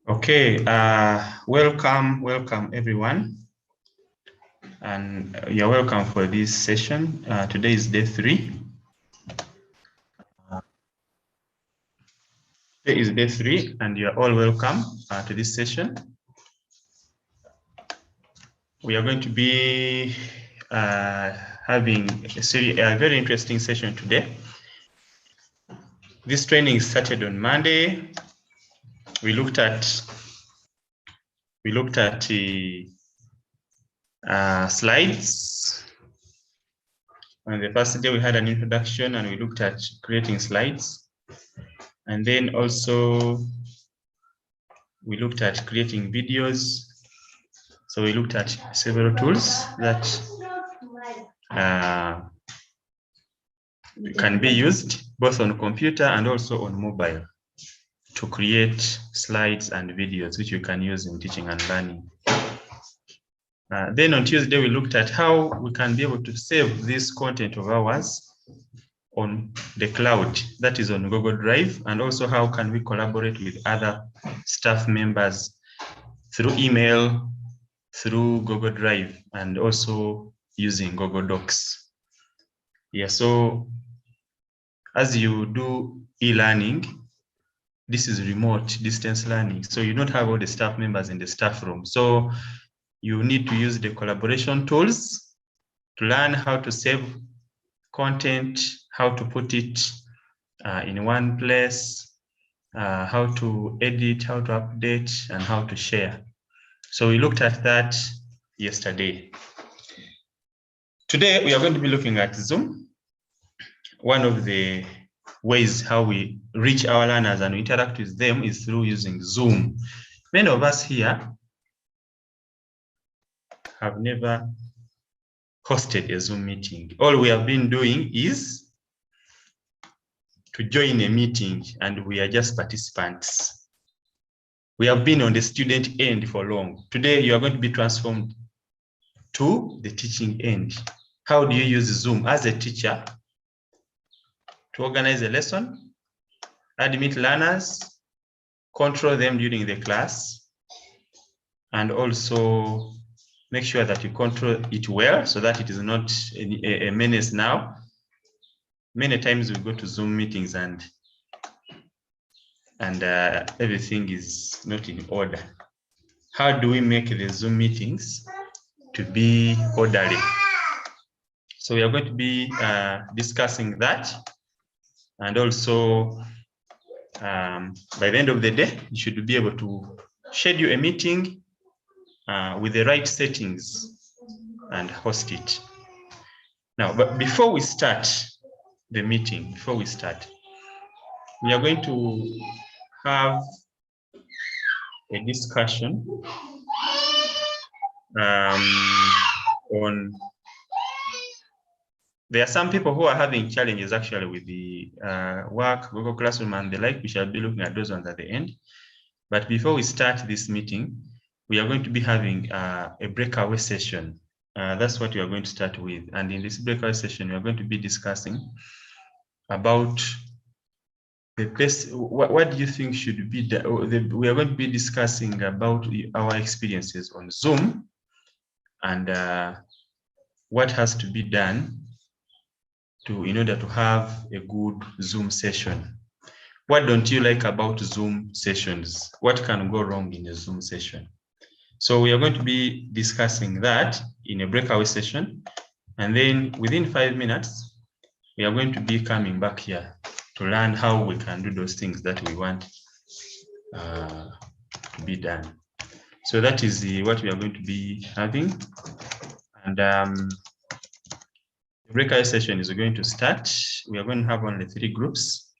Okay, welcome everyone, and you're welcome for this session. Today is day 3. Today is day 3, and you're all welcome to this session. We are going to be having a very interesting session today. This training started on Monday. We looked at slides. On the first day, we had an introduction, and we looked at creating slides. And then also we looked at creating videos. So we looked at several tools that can be used both on computer and also on mobile to create slides and videos, which you can use in teaching and learning. Then on Tuesday, we looked at how we can be able to save this content of ours on the cloud, that is on Google Drive, and also how can we collaborate with other staff members through email, through Google Drive, and also using Google Docs. Yeah, so as you do e-learning, this is remote distance learning. So you don't have all the staff members in the staff room. So you need to use the collaboration tools to learn how to save content, how to put it in one place, how to edit, how to update, and how to share. So we looked at that yesterday. Today, we are going to be looking at Zoom. One of the ways how we reach our learners and interact with them is through using Zoom. Many of us here have never hosted a Zoom meeting. All we have been doing is to join a meeting, and we are just participants. We have been on the student end for long. Today, you are going to be transformed to the teaching end. How do you use Zoom as a teacher to organize a lesson, admit learners, control them during the class, and also make sure that you control it well so that it is not a menace now. Many times we go to Zoom meetings and everything is not in order. How do we make the Zoom meetings to be orderly? So we are going to be discussing that. And also, by the end of the day, you should be able to schedule a meeting with the right settings and host it. Now, but before we start the meeting, we are going to have a discussion on. There are some people who are having challenges actually with the work, Google Classroom and the like. We shall be looking at those ones at the end. But before we start this meeting, we are going to be having a breakaway session. That's what we are going to start with. And in this breakaway session, we are going to be discussing about the best, what do you think should be done? We are going to be discussing about our experiences on Zoom and what has to be done in order to have a good Zoom session. What don't you like about Zoom sessions? What can go wrong in a Zoom session? So we are going to be discussing that in a breakaway session. And then within 5 minutes, we are going to be coming back here to learn how we can do those things that we want to be done. So that is what we are going to be having. And the breakout session is going to start. We are going to have only 3 groups,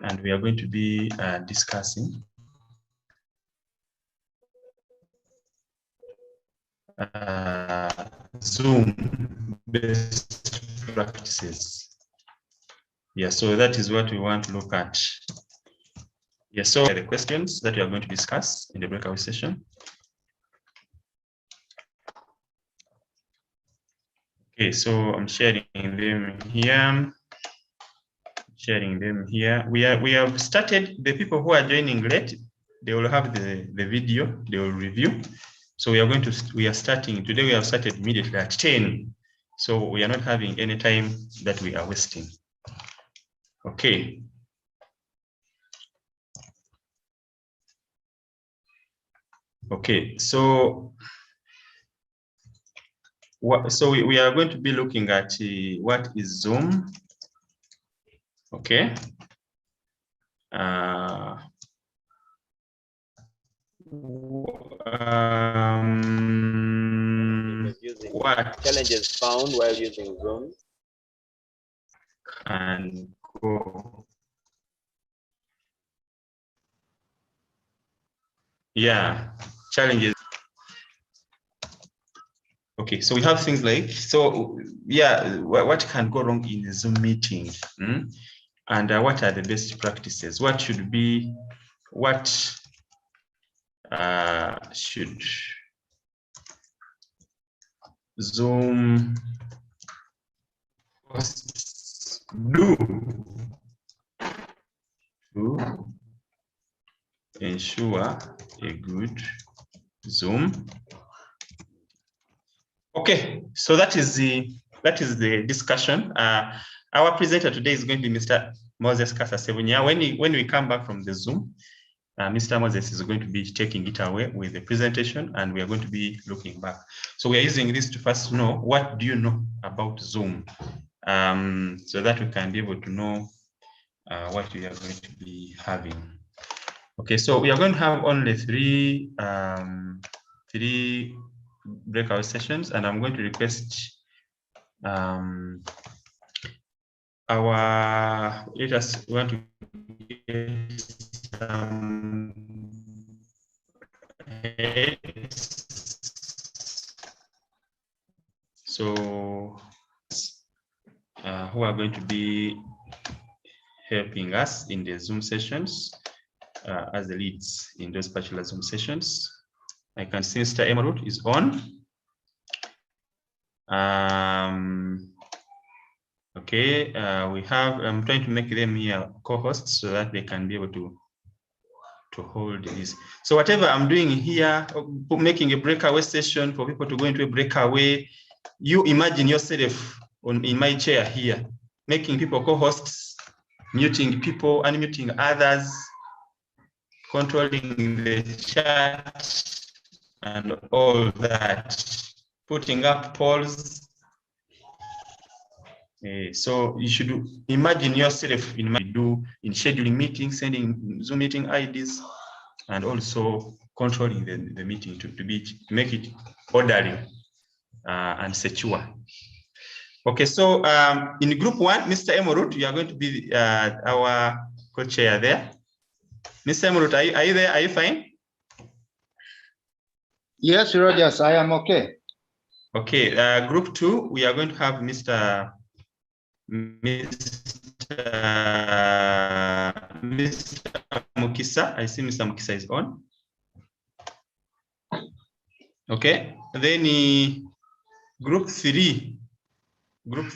and we are going to be discussing Zoom best practices. Yeah, so that is what we want to look at. Yeah, so the questions that we are going to discuss in the breakout session. Okay, so I'm sharing them here. We have started. The people who are joining late, they will have the video, they will review. So we are starting, today we have started immediately at 10. So we are not having any time that we are wasting. Okay. Okay, so we are going to be looking at what is Zoom. Okay. What challenges found while using Zoom? And go. Yeah, challenges. Okay, so we have things like, so yeah, what can go wrong in a Zoom meeting? And what are the best practices? What should be, what should Zoom hosts do to ensure a good Zoom? Okay, so that is the discussion. Our presenter today is going to be Mr. Moses Kasasebunya. When we come back from the Zoom, Mr. Moses is going to be taking it away with the presentation, and we are going to be looking back. So we are using this to first know, what do you know about Zoom? So that we can be able to know what we are going to be having. Okay, so we are going to have only three breakout sessions, and I'm going to request let us want to get some so who are going to be helping us in the Zoom sessions as the leads in those particular Zoom sessions. I can see Mr. Emerald is on. Okay, I'm trying to make them here co-hosts so that they can be able to hold this. So whatever I'm doing here, making a breakaway session for people to go into a breakaway, you imagine yourself in my chair here, making people co-hosts, muting people, unmuting others, controlling the chat, and all that, putting up polls. So you should imagine yourself in scheduling meetings, sending Zoom meeting IDs, and also controlling the meeting to make it orderly and secure. Okay, so in group one, Mr. Emerald, you are going to be our co-chair there. Mr. Emerald, are you there? Are you fine? Yes, Rogers, I am okay. Okay, group two, we are going to have Mr. Mukisa. I see Mr. Mukisa is on. Okay, then group three. Do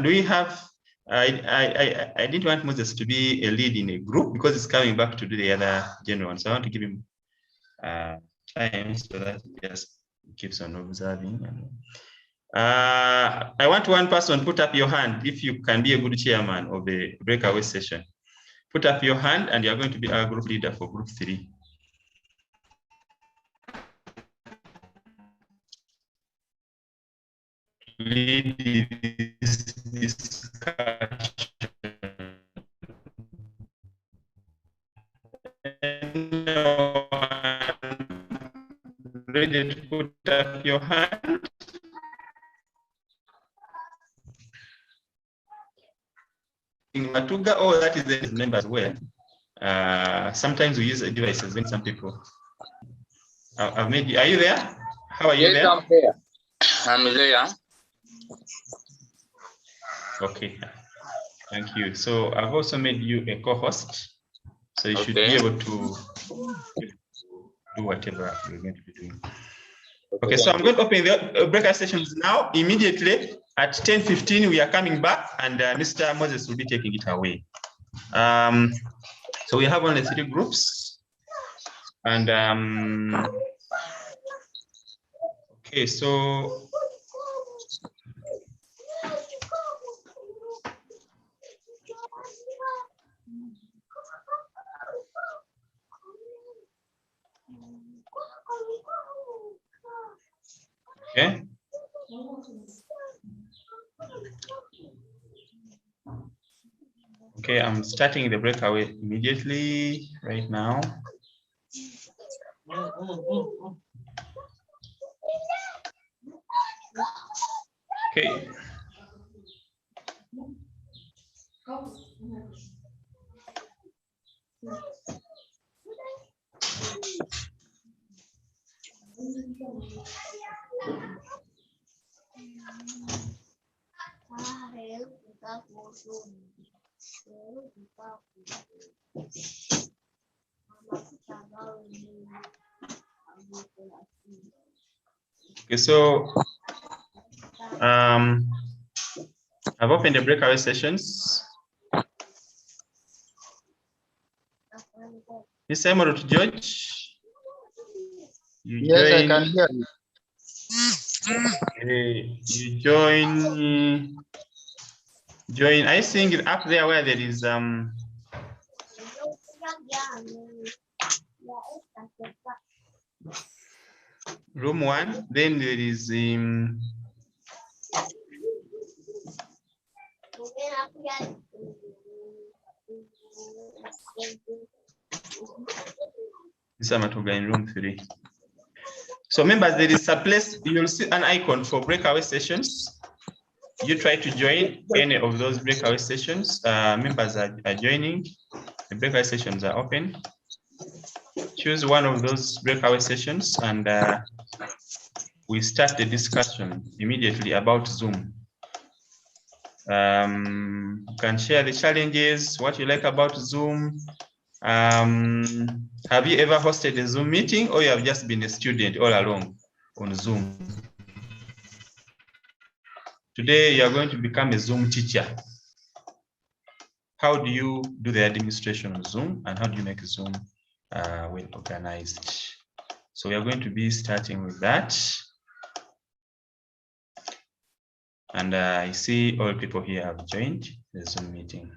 we have? I didn't want Moses to be a lead in a group because it's coming back to do the other general one. So I want to give him time so that he just keeps on observing. I want one person put up your hand if you can be a good chairman of the breakaway session. Put up your hand and you're going to be our group leader for group three. Lead this discussion. Ready to put up your hand? In Matuga, oh, that is the number as well. Sometimes we use devices when some people. Are you there? How are you there? I'm there. I'm there. Okay, thank you. So I've also made you a co-host, so you should be able to do whatever you're going to be doing. Okay, so I'm going to open the breakout sessions now. Immediately at 10:15, we are coming back, and Mr. Moses will be taking it away. So we have only three groups. And okay, so okay. Okay, I'm starting the breakaway immediately right now. Okay. Okay, so I've opened the breakaway sessions. Is Emerald George? Yes, I can hear you. You join. I think up there where there is room 1, then there is Samatoga in room 3. So members, there is a place, you'll see an icon for breakaway sessions. You try to join any of those breakaway sessions. Members are joining. The breakaway sessions are open. Choose one of those breakaway sessions and we start the discussion immediately about Zoom. You can share the challenges, what you like about Zoom. Have you ever hosted a Zoom meeting, or you have just been a student all along on Zoom? Today, you are going to become a Zoom teacher. How do you do the administration of Zoom, and how do you make Zoom well organized? So we are going to be starting with that. And I see all people here have joined the Zoom meeting.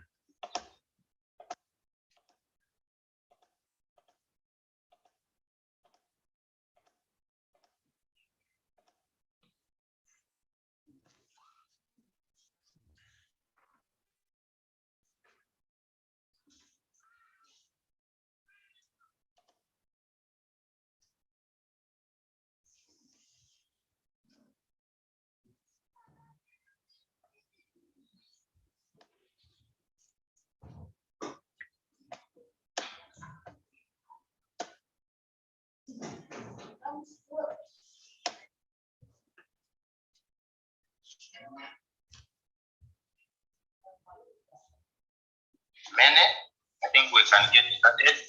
I think we can get started.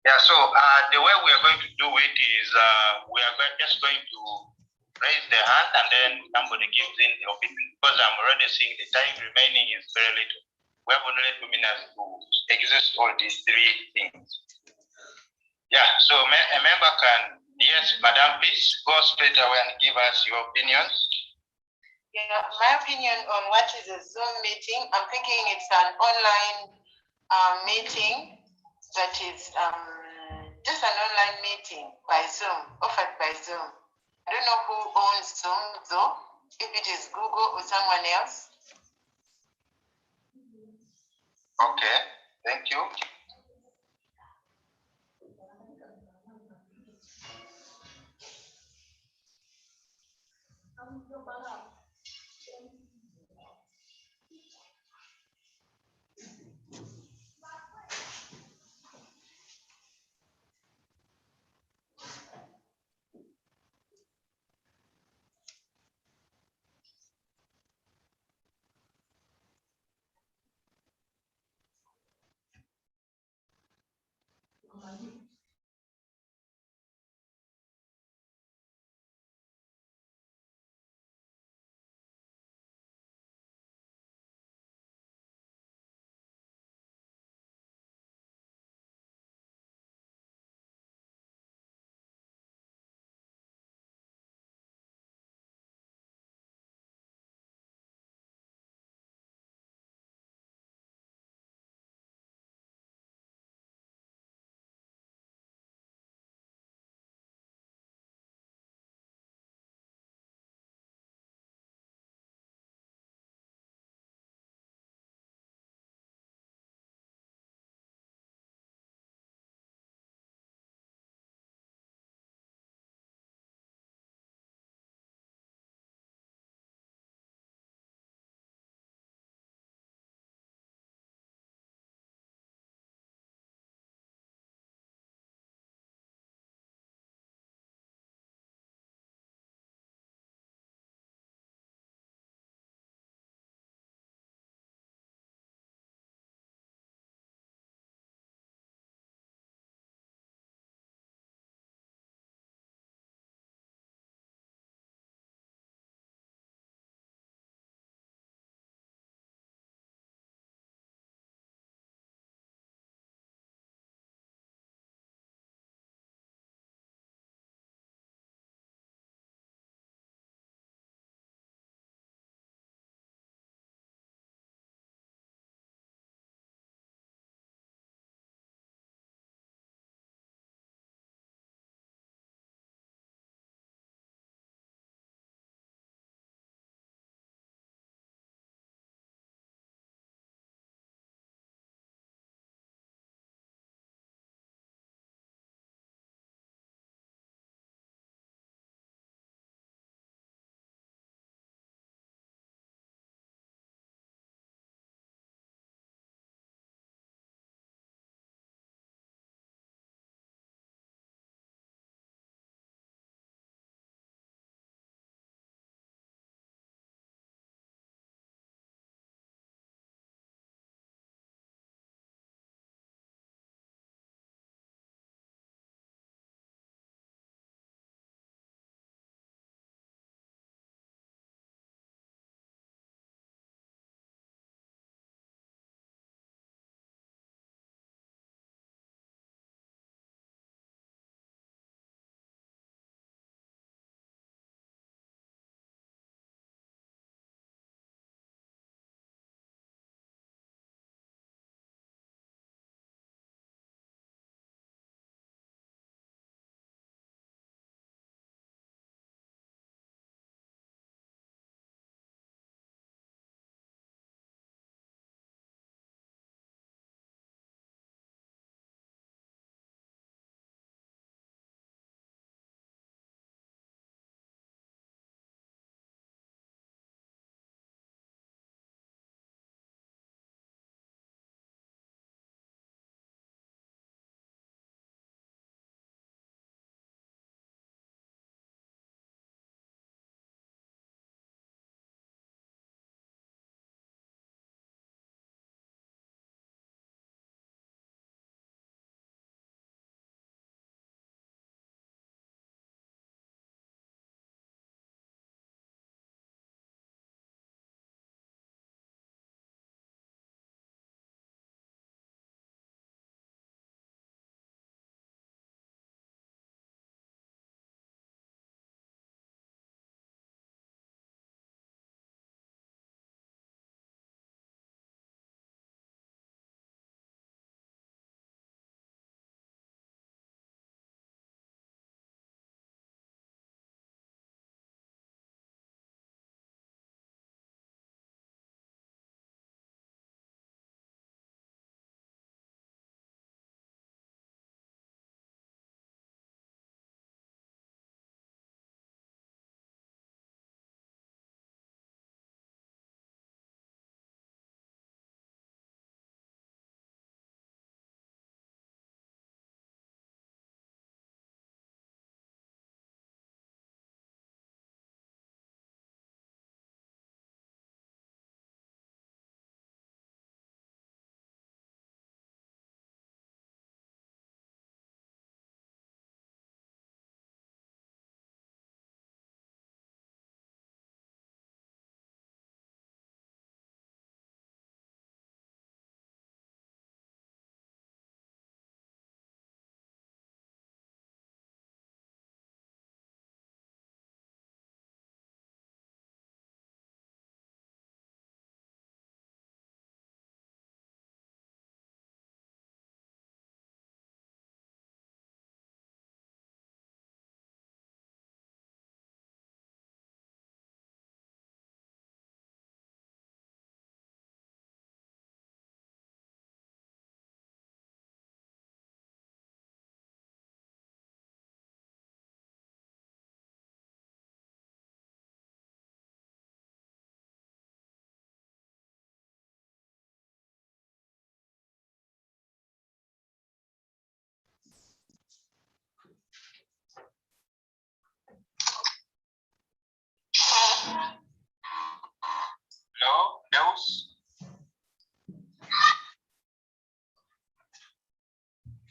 Yeah, so the way we are going to do it is we are just going to raise the hand and then somebody gives in the opinion, because I'm already seeing the time remaining is very little. We have only 2 minutes to exhaust all these 3 things. Yeah, so a member can, yes, Madam, please go straight away and give us your opinions. Yeah, my opinion on what is a Zoom meeting, I'm thinking it's an online meeting that is just an online meeting by Zoom, offered by Zoom. I don't know who owns Zoom though, if it is Google or someone else. Okay, thank you.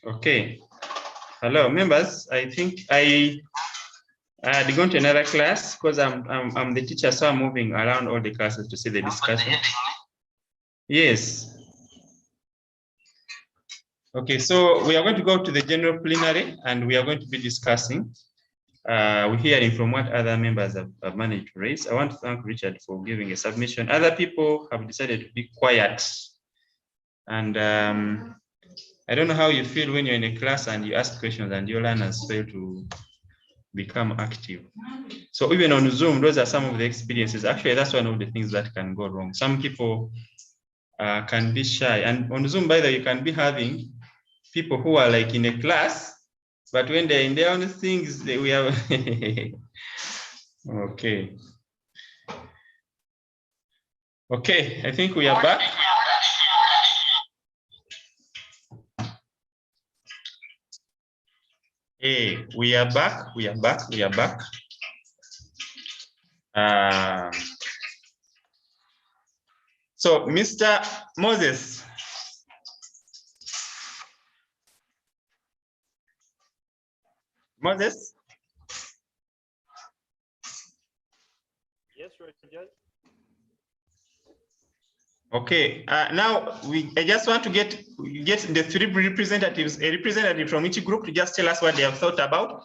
Okay. Hello, members. I think I had gone to another class because I'm the teacher, so I'm moving around all the classes to see the discussion. Yes. Okay, so we are going to go to the general plenary and we are going to be discussing. We're hearing from what other members have managed to raise. I want to thank Richard for giving a submission. Other people have decided to be quiet. And I don't know how you feel when you're in a class and you ask questions and your learners fail to become active. So even on Zoom, those are some of the experiences. Actually, that's one of the things that can go wrong. Some people can be shy. And on Zoom, by the way, you can be having people who are like in a class, but when they're in their own things, we have. Okay. Okay, I think we are back. Hey, we are back. We are back. We are back. So, Mr. Moses. Moses? Yes, Richard. Okay, now I just want to get the three representatives, a representative from each group to just tell us what they have thought about,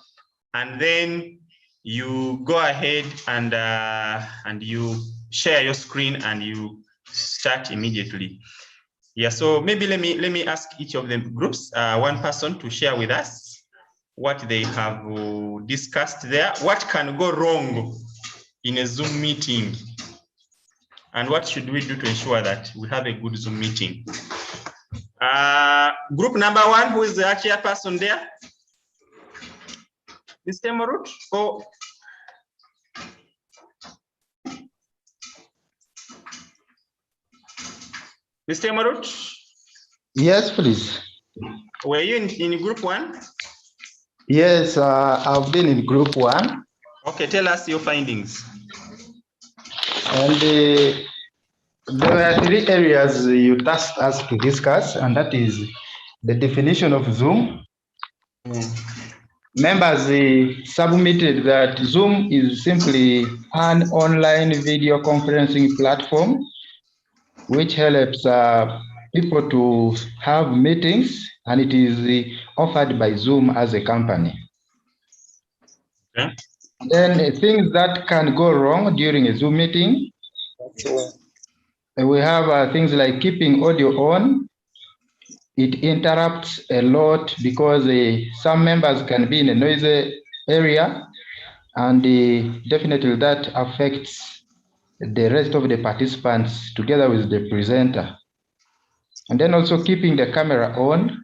and then you go ahead and you share your screen and you start immediately. Yeah, so maybe let me ask each of the groups, one person to share with us what they have discussed there, what can go wrong in a Zoom meeting, and what should we do to ensure that we have a good Zoom meeting. Group number one, who is the chairperson there? Mr. Morut? Oh. Mr. Morut? Yes, please. Were you in group one? Yes, I've been in group one. Okay, tell us your findings. And there were three areas you tasked us to discuss, and that is the definition of Zoom. Members submitted that Zoom is simply an online video conferencing platform which helps people to have meetings, and it is offered by Zoom as a company. Okay. Then things that can go wrong during a Zoom meeting. We have things like keeping audio on. It interrupts a lot because some members can be in a noisy area, and definitely that affects the rest of the participants together with the presenter. And then also keeping the camera on.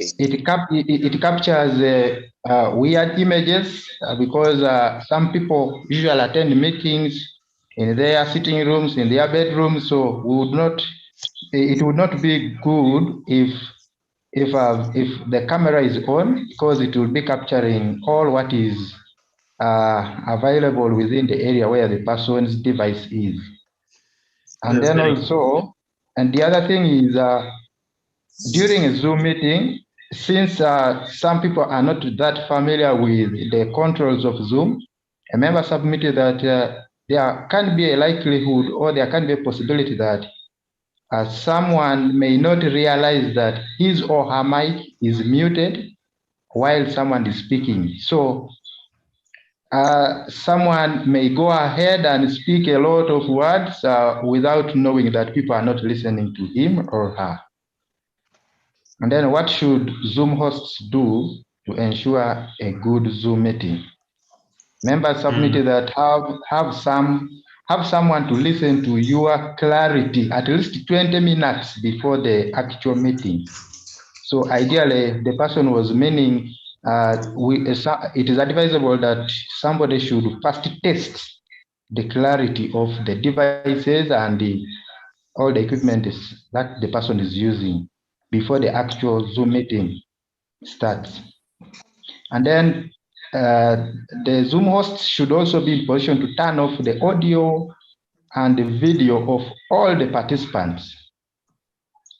It captures weird images because some people usually attend meetings in their sitting rooms, in their bedrooms. So it would not be good if the camera is on, because it will be capturing all what is available within the area where the person's device is. And then also, and the other thing is during a Zoom meeting, since some people are not that familiar with the controls of Zoom, a member submitted that there can be a likelihood, or there can be a possibility that someone may not realize that his or her mic is muted while someone is speaking. So someone may go ahead and speak a lot of words without knowing that people are not listening to him or her. And then what should Zoom hosts do to ensure a good Zoom meeting? Members submitted that have someone to listen to your clarity at least 20 minutes before the actual meeting. So ideally, the person was meaning it is advisable that somebody should first test the clarity of the devices and all the equipment that the person is using before the actual Zoom meeting starts. And then the Zoom host should also be in position to turn off the audio and the video of all the participants.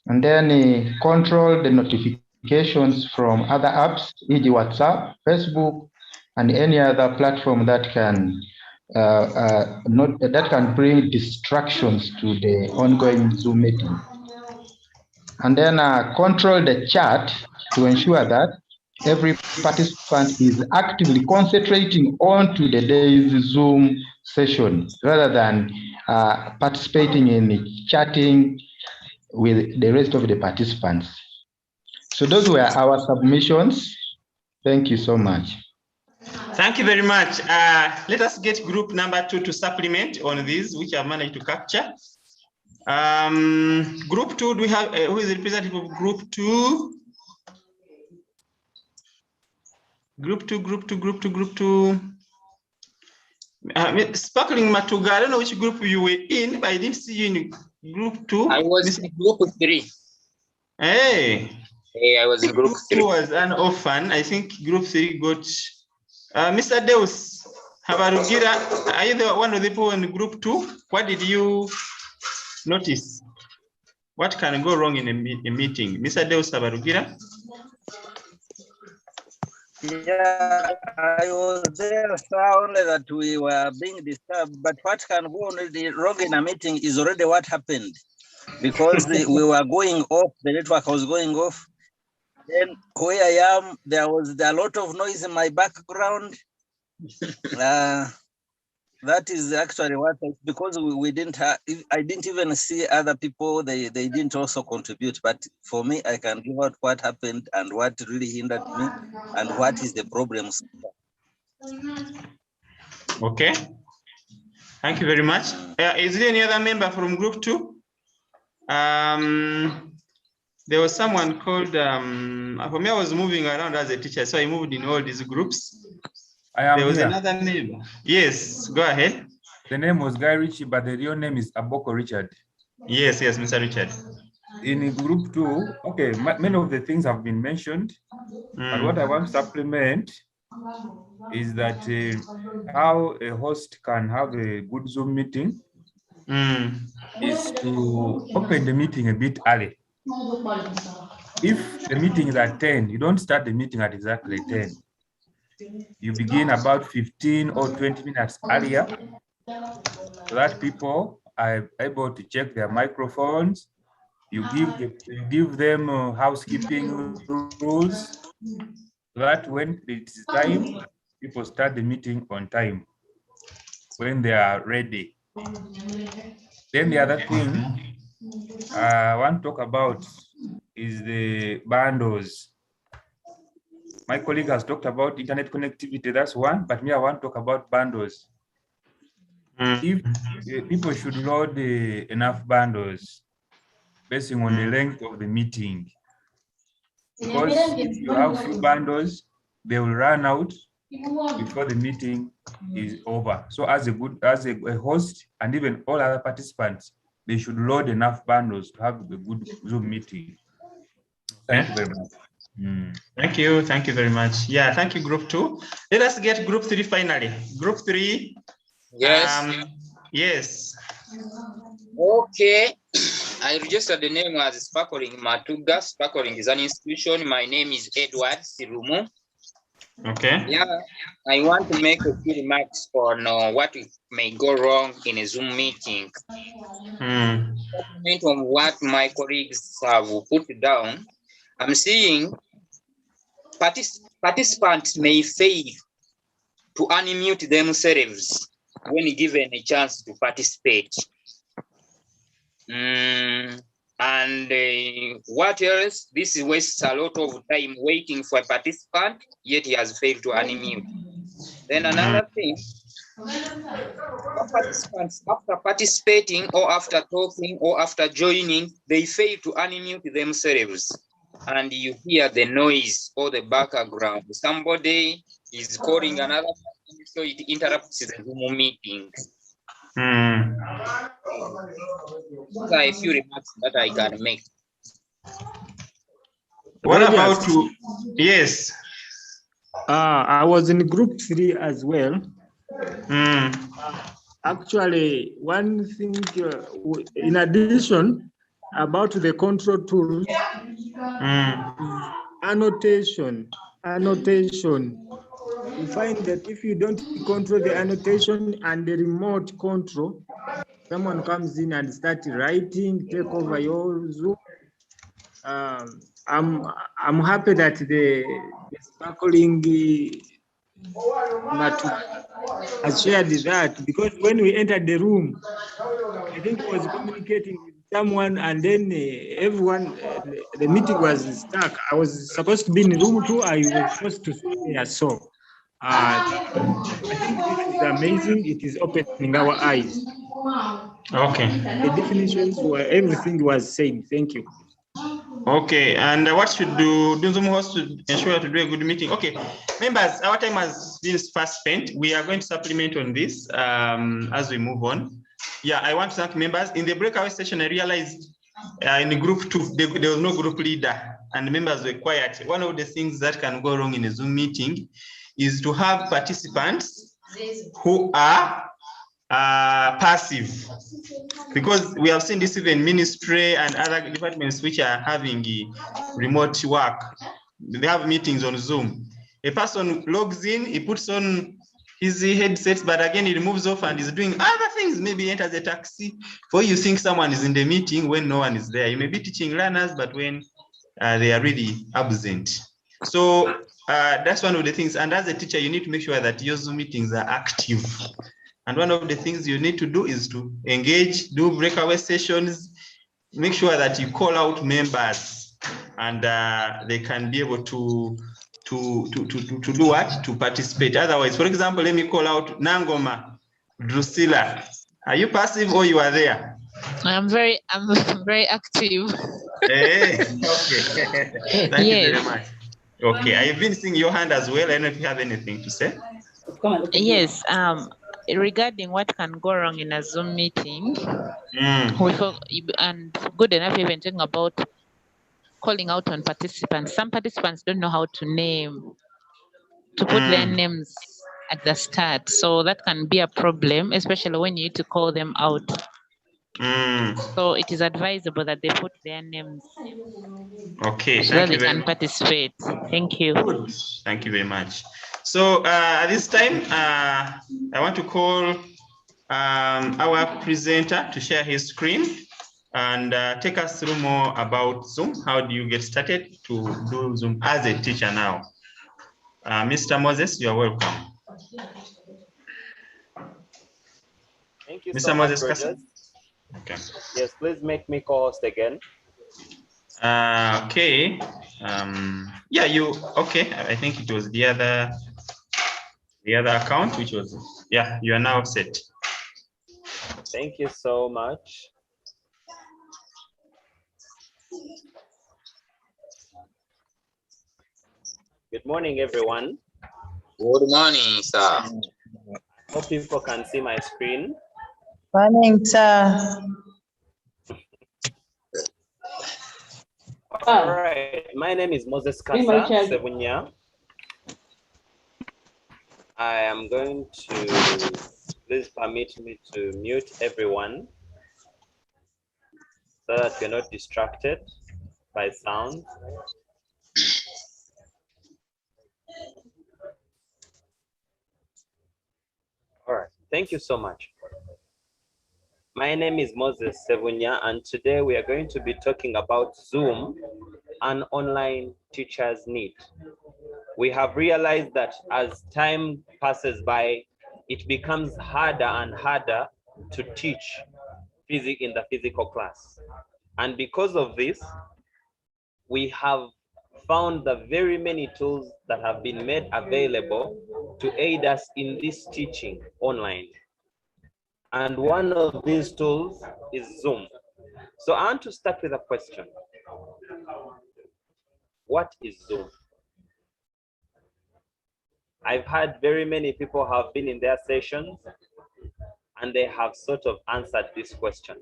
And then control the notifications from other apps, e.g. WhatsApp, Facebook, and any other platform that can that can bring distractions to the ongoing Zoom meeting. And then control the chat to ensure that every participant is actively concentrating onto the day's Zoom session rather than participating in chatting with the rest of the participants. So those were our submissions. Thank you so much. Thank you very much. Let us get group number 2 to supplement on these, which I've managed to capture. Group 2, do we have who is the representative of group 2? Group 2. Sparkling Matuga, I don't know which group you were in, but I didn't see you in group 2. I was in group 3. Hey. Hey, I was in group 3. 2 was an orphan. I think group 3 got Mr. Deus Habarugira. Are you the one of the people in group 2? What did you notice? What can go wrong in a meeting? Mr. Deus Habarugira? Yeah, I was there, only that we were being disturbed, but what can go wrong in a meeting is already what happened, because we were going off, the network was going off. Then where I am, there was a lot of noise in my background. That is actually what, because we didn't have, I didn't even see other people, they didn't also contribute. But for me, I can give out what happened and what really hindered me and what is the problems. Okay. Thank you very much. Is there any other member from group 2? There was someone called, for me, I was moving around as a teacher, so I moved in all these groups. There was another member. Yes, go ahead. The name was Guy Ritchie, but the real name is Aboko Richard. Yes, Mr. Richard. In group 2, okay, many of the things have been mentioned, but what I want to supplement is that how a host can have a good Zoom meeting is to open the meeting a bit early. If the meeting is at 10, you don't start the meeting at exactly 10. You begin about 15 or 20 minutes earlier so that people are able to check their microphones. You give them housekeeping rules so that when it's time, people start the meeting on time when they are ready. Then the other thing I want to talk about is the bundles. My colleague has talked about internet connectivity, that's one, but me, I want to talk about bundles. If people should load enough bundles based on the length of the meeting, because if you have few bundles, they will run out before the meeting is over. So as a host and even all other participants, they should load enough bundles to have a good Zoom meeting. Thank you very much. Thank you very much. Yeah, thank you, group 2. Let us get group 3 finally. Group 3. Yes. Yes. Okay. I registered the name as Sparkling Matuga. Sparkling is an institution. My name is Edward Sirumu. Okay. Yeah, I want to make a few remarks on what may go wrong in a Zoom meeting. Comment on what my colleagues have put down. I'm seeing participants may fail to unmute themselves when given a chance to participate. And what else? This wastes a lot of time waiting for a participant, yet he has failed to unmute. Then another thing, participants after participating or after talking or after joining, they fail to unmute themselves. And you hear the noise or the background. Somebody is calling another person, so it interrupts the Zoom meeting. Those are a few remarks that I can make. What about you? Yes. I was in group 3 as well. Actually, one thing in addition about the control tools, annotation. You find that if you don't control the annotation and the remote control, someone comes in and starts writing, take over your Zoom. I'm happy that the sparkling has shared that, because when we entered the room, I think he was communicating with someone, and then everyone, the meeting was stuck. I was supposed to be in room 2. I was supposed to stay there. So I think this is amazing. It is opening our eyes. Okay. The definitions were, everything was said. Thank you. Okay, and what should do Zoom host to ensure to do a good meeting? Okay, members, our time has been fast spent. We are going to supplement on this as we move on. Yeah, I want to thank members. In the breakout session, I realized in the group 2, there was no group leader and members were quiet. One of the things that can go wrong in a Zoom meeting is to have participants who are passive, because we have seen this even ministry and other departments which are having remote work. They have meetings on Zoom. A person logs in, he puts on his headsets, but again he moves off and is doing other things. Maybe he enters a taxi. For you think someone is in the meeting when no one is there. You may be teaching learners, but when they are really absent. So that's one of the things. And as a teacher, you need to make sure that your Zoom meetings are active. And one of the things you need to do is to engage, do breakaway sessions, make sure that you call out members, and they can be able to do what? To participate. Otherwise, for example, let me call out Nangoma, Drusilla. Are you passive or you are there? I'm very active. Hey, okay. Thank you very much. Okay, I've been seeing your hand as well. I don't know if you have anything to say. Yes. Regarding what can go wrong in a Zoom meeting, and good enough even talking about calling out on participants. Some participants don't know how to put their names at the start. So that can be a problem, especially when you need to call them out. So it is advisable that they put their names. Okay, so that they can participate. Thank you. Good. Thank you very much. So at this time, I want to call our presenter to share his screen and take us through more about Zoom. How do you get started to do Zoom as a teacher now? Mr. Moses, you're welcome. Thank you Mr. so Moses, much, Rogers. Okay. Yes, please make me co-host again. Okay. Yeah, okay. I think it was the other account, which was, yeah, you are now set. Thank you so much. Good morning, everyone. Good morning, sir. Hope people can see my screen. Morning, sir. All right, my name is Moses Kasa Sevunya. I am going to, please permit me to mute everyone so that you're not distracted by sound. All right, thank you so much. My name is Moses Sevunya, and today we are going to be talking about Zoom, an online teacher's need. We have realized that as time passes by, it becomes harder and harder to teach physics in the physical class. And because of this, we have found the very many tools that have been made available to aid us in this teaching online. And one of these tools is Zoom. So I want to start with a question. What is Zoom? I've had very many people have been in their sessions and they have sort of answered this question.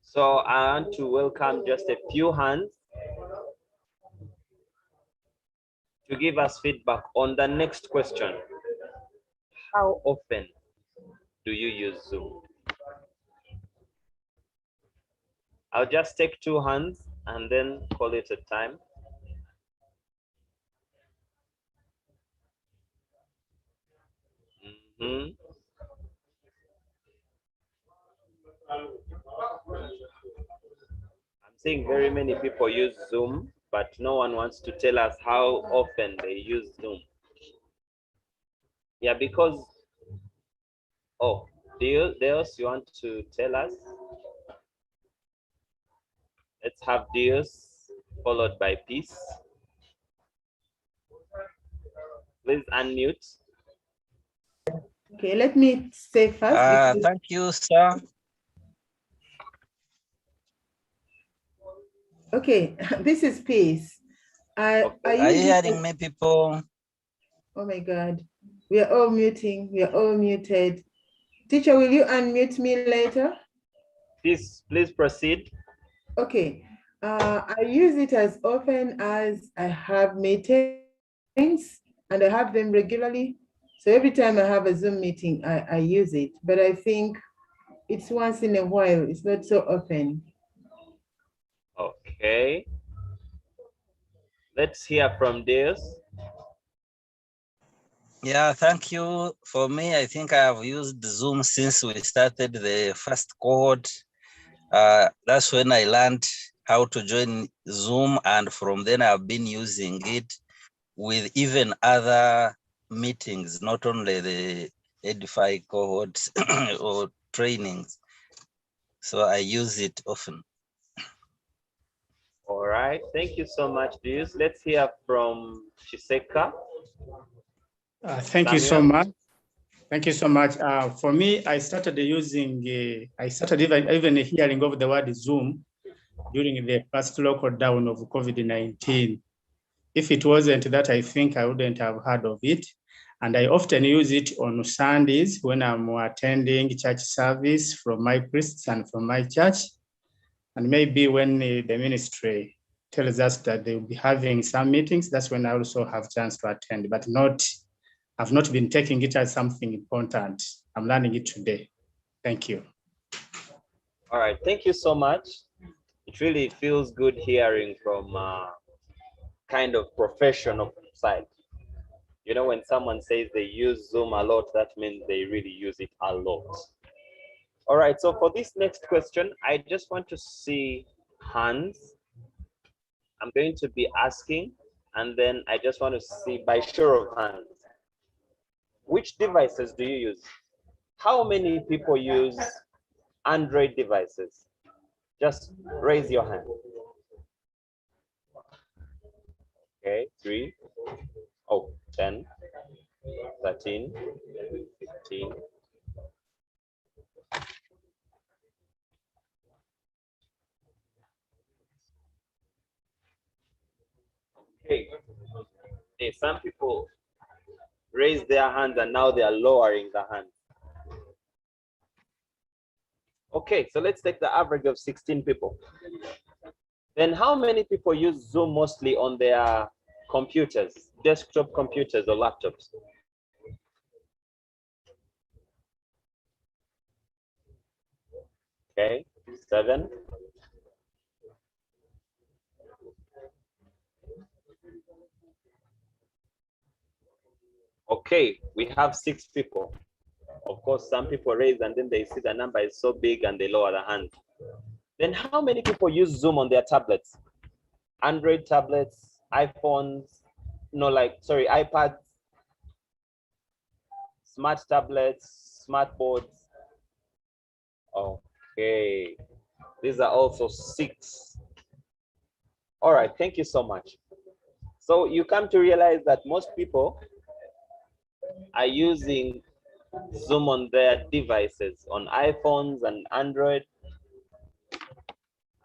So I want to welcome just a few hands to give us feedback on the next question. How often do you use Zoom? I'll just take 2 hands and then call it a time. I'm seeing very many people use Zoom, but no one wants to tell us how often they use Zoom. Yeah, because, oh, Deus, you want to tell us? Let's have Deus followed by Peace. Please unmute. Okay, let me say first. Thank you, sir. Okay, this is Peace. Are you hearing me, people? Oh my God, we are all muting. We are all muted. Teacher, will you unmute me later? Please proceed. Okay, I use it as often as I have meetings, and I have them regularly. So every time I have a Zoom meeting, I use it, but I think it's once in a while. It's not so often. Okay. Let's hear from Deus. Yeah, thank you. For me, I think I have used Zoom since we started the first cohort. That's when I learned how to join Zoom, and from then I've been using it with even other meetings, not only the Edify cohorts or trainings. So I use it often. All right, thank you so much, Deus. Let's hear from Chiseka. Thank you so much. Thank you so much. For me, I started using, I started even hearing of the word Zoom during the first lockdown of COVID-19. If it wasn't that, I think I wouldn't have heard of it. And I often use it on Sundays when I'm attending church service from my priests and from my church. And maybe when the ministry tells us that they will be having some meetings, that's when I also have chance to attend, but I've not been taking it as something important. I'm learning it today. Thank you. All right, thank you so much. It really feels good hearing from kind of professional side. You know, when someone says they use Zoom a lot, that means they really use it a lot. All right, so for this next question, I just want to see hands. I'm going to be asking, and then I just want to see by show of hands. Which devices do you use? How many people use Android devices? Just raise your hand. Okay, 3, 10, 13, 15. Okay, some people raise their hands and now they are lowering the hand. Okay, so let's take the average of 16 people. Then how many people use Zoom mostly on their computers, desktop computers or laptops? Okay, 7. Okay, we have 6 people. Of course, some people raise and then they see the number is so big and they lower the hand. Then how many people use Zoom on their tablets? Android tablets, iPhones, iPads, smart tablets, smart boards. Okay, these are also 6. All right, thank you so much. So you come to realize that most people are using Zoom on their devices, on iPhones and Android,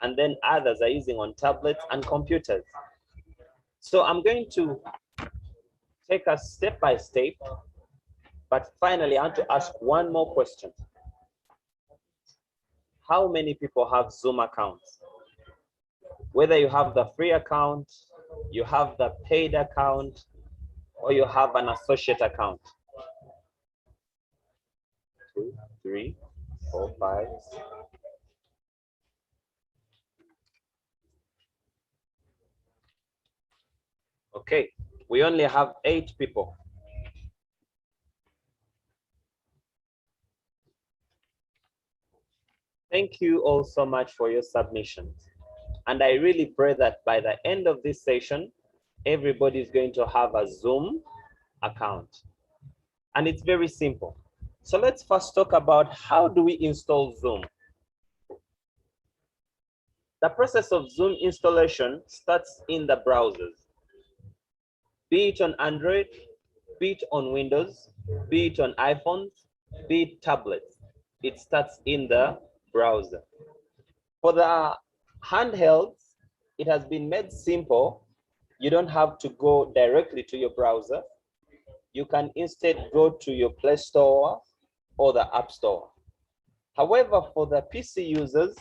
and then others are using on tablets and computers. So I'm going to take us step by step, but finally I want to ask one more question. How many people have Zoom accounts? Whether you have the free account, you have the paid account, or you have an associate account. 2, 3, 4, 5. Okay, we only have 8 people. Thank you all so much for your submissions. And I really pray that by the end of this session, everybody is going to have a Zoom account. And it's very simple. So let's first talk about how do we install Zoom. The process of Zoom installation starts in the browsers. Be it on Android, be it on Windows, be it on iPhones, be it tablets. It starts in the browser. For the handhelds, it has been made simple. You don't have to go directly to your browser. You can instead go to your Play Store or the App Store. However, for the PC users,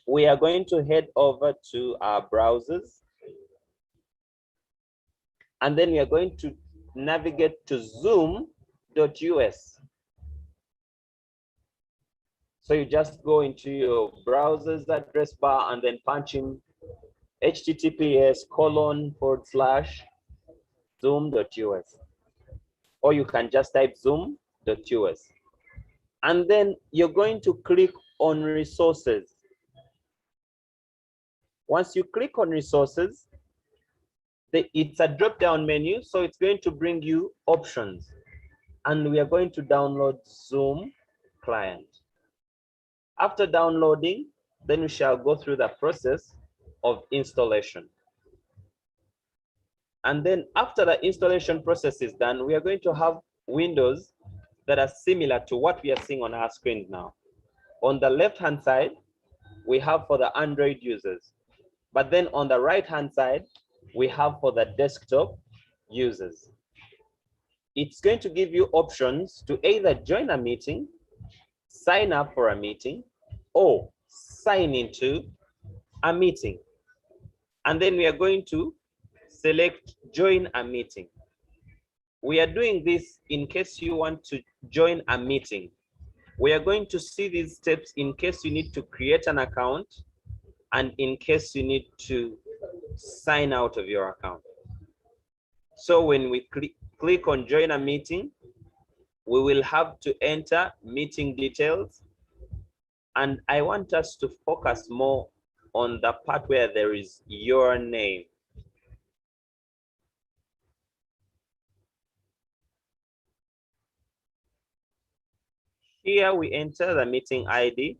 we are going to head over to our browsers. And then we are going to navigate to zoom.us. So you just go into your browser's address bar and then punch in https://zoom.us. Or you can just type zoom.us. And then you're going to click on resources. Once you click on resources, it's a drop-down menu, so it's going to bring you options. And we are going to download Zoom client. After downloading, then we shall go through the process of installation. And then after the installation process is done, we are going to have windows that are similar to what we are seeing on our screen now. On the left-hand side, we have for the Android users. But then on the right-hand side, we have for the desktop users. It's going to give you options to either join a meeting, sign up for a meeting, or sign into a meeting. And then we are going to select join a meeting. We are doing this in case you want to join a meeting. We are going to see these steps in case you need to create an account and in case you need to sign out of your account. So when we click on join a meeting, we will have to enter meeting details. And I want us to focus more on the part where there is your name. Here we enter the meeting ID.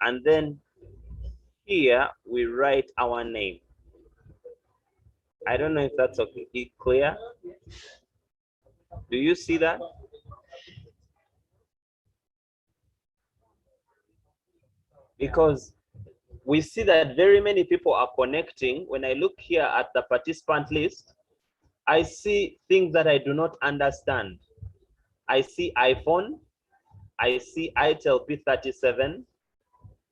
And then here we write our name. I don't know if that's okay, clear. Do you see that? Because we see that very many people are connecting. When I look here at the participant list, I see things that I do not understand. I see iPhone, I see ITEL P37,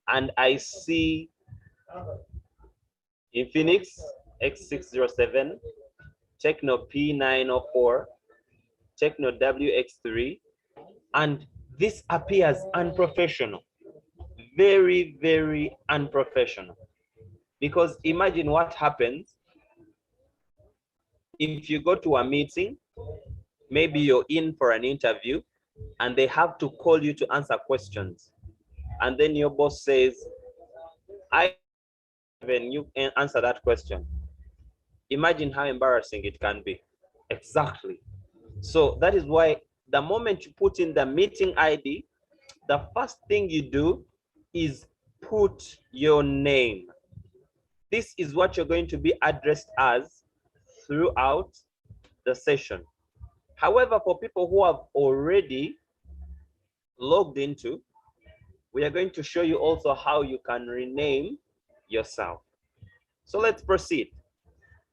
and I see Infinix X607, Techno P904, Techno WX3, and this appears unprofessional. Very, very unprofessional. Because imagine what happens if you go to a meeting, maybe you're in for an interview, and they have to call you to answer questions. And then your boss says, when you answer that question. Imagine how embarrassing it can be. Exactly. So that is why the moment you put in the meeting ID, the first thing you do is put your name. This is what you're going to be addressed as throughout the session. However, for people who have already logged into, we are going to show you also how you can rename yourself. So let's proceed.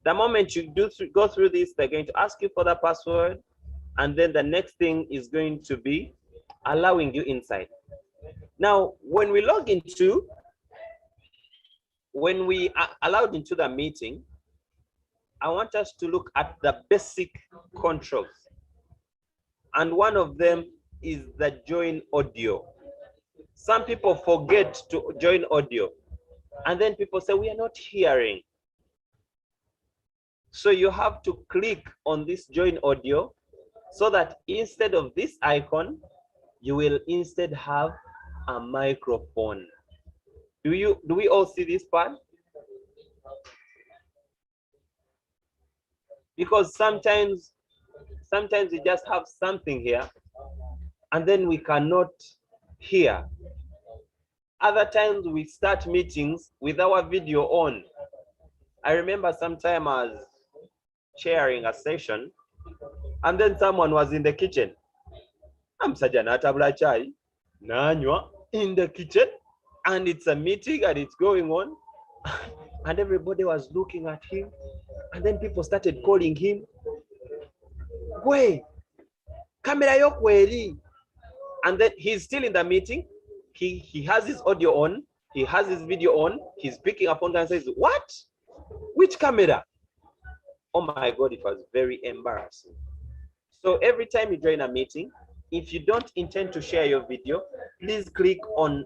The moment you go through this, they're going to ask you for the password, and then the next thing is going to be allowing you inside. Now, when we log into when we are allowed into the meeting, I want us to look at the basic controls. And one of them is the join audio. Some people forget to join audio. And then people say, we are not hearing. So you have to click on this join audio so that instead of this icon, you will instead have a microphone. Do we all see this part? Because sometimes we just have something here and then we cannot hear. Other times we start meetings with our video on. I remember sometime I was chairing a session and then someone was in the kitchen. I'm Sajanata Blachai, Nanywa in the kitchen, and it's a meeting and it's going on. And everybody was looking at him. And then people started calling him. Wait, camera yo kweli. And then he's still in the meeting. He has his audio on. He has his video on. He's picking up on and says, what? Which camera? Oh my God, it was very embarrassing. So every time you join a meeting, if you don't intend to share your video, please click on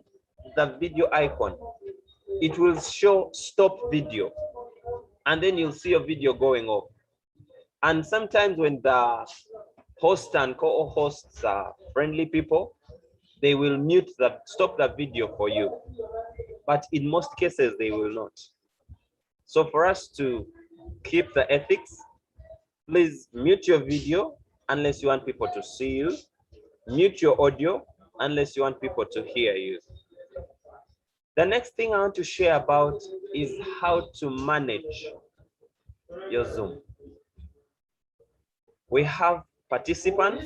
the video icon. It will show stop video. And then you'll see your video going off. And sometimes when the host and co-hosts are friendly people, they will stop the video for you. But in most cases, they will not. So for us to keep the ethics, please mute your video unless you want people to see you. Mute your audio unless you want people to hear you. The next thing I want to share about is how to manage your Zoom. We have participants,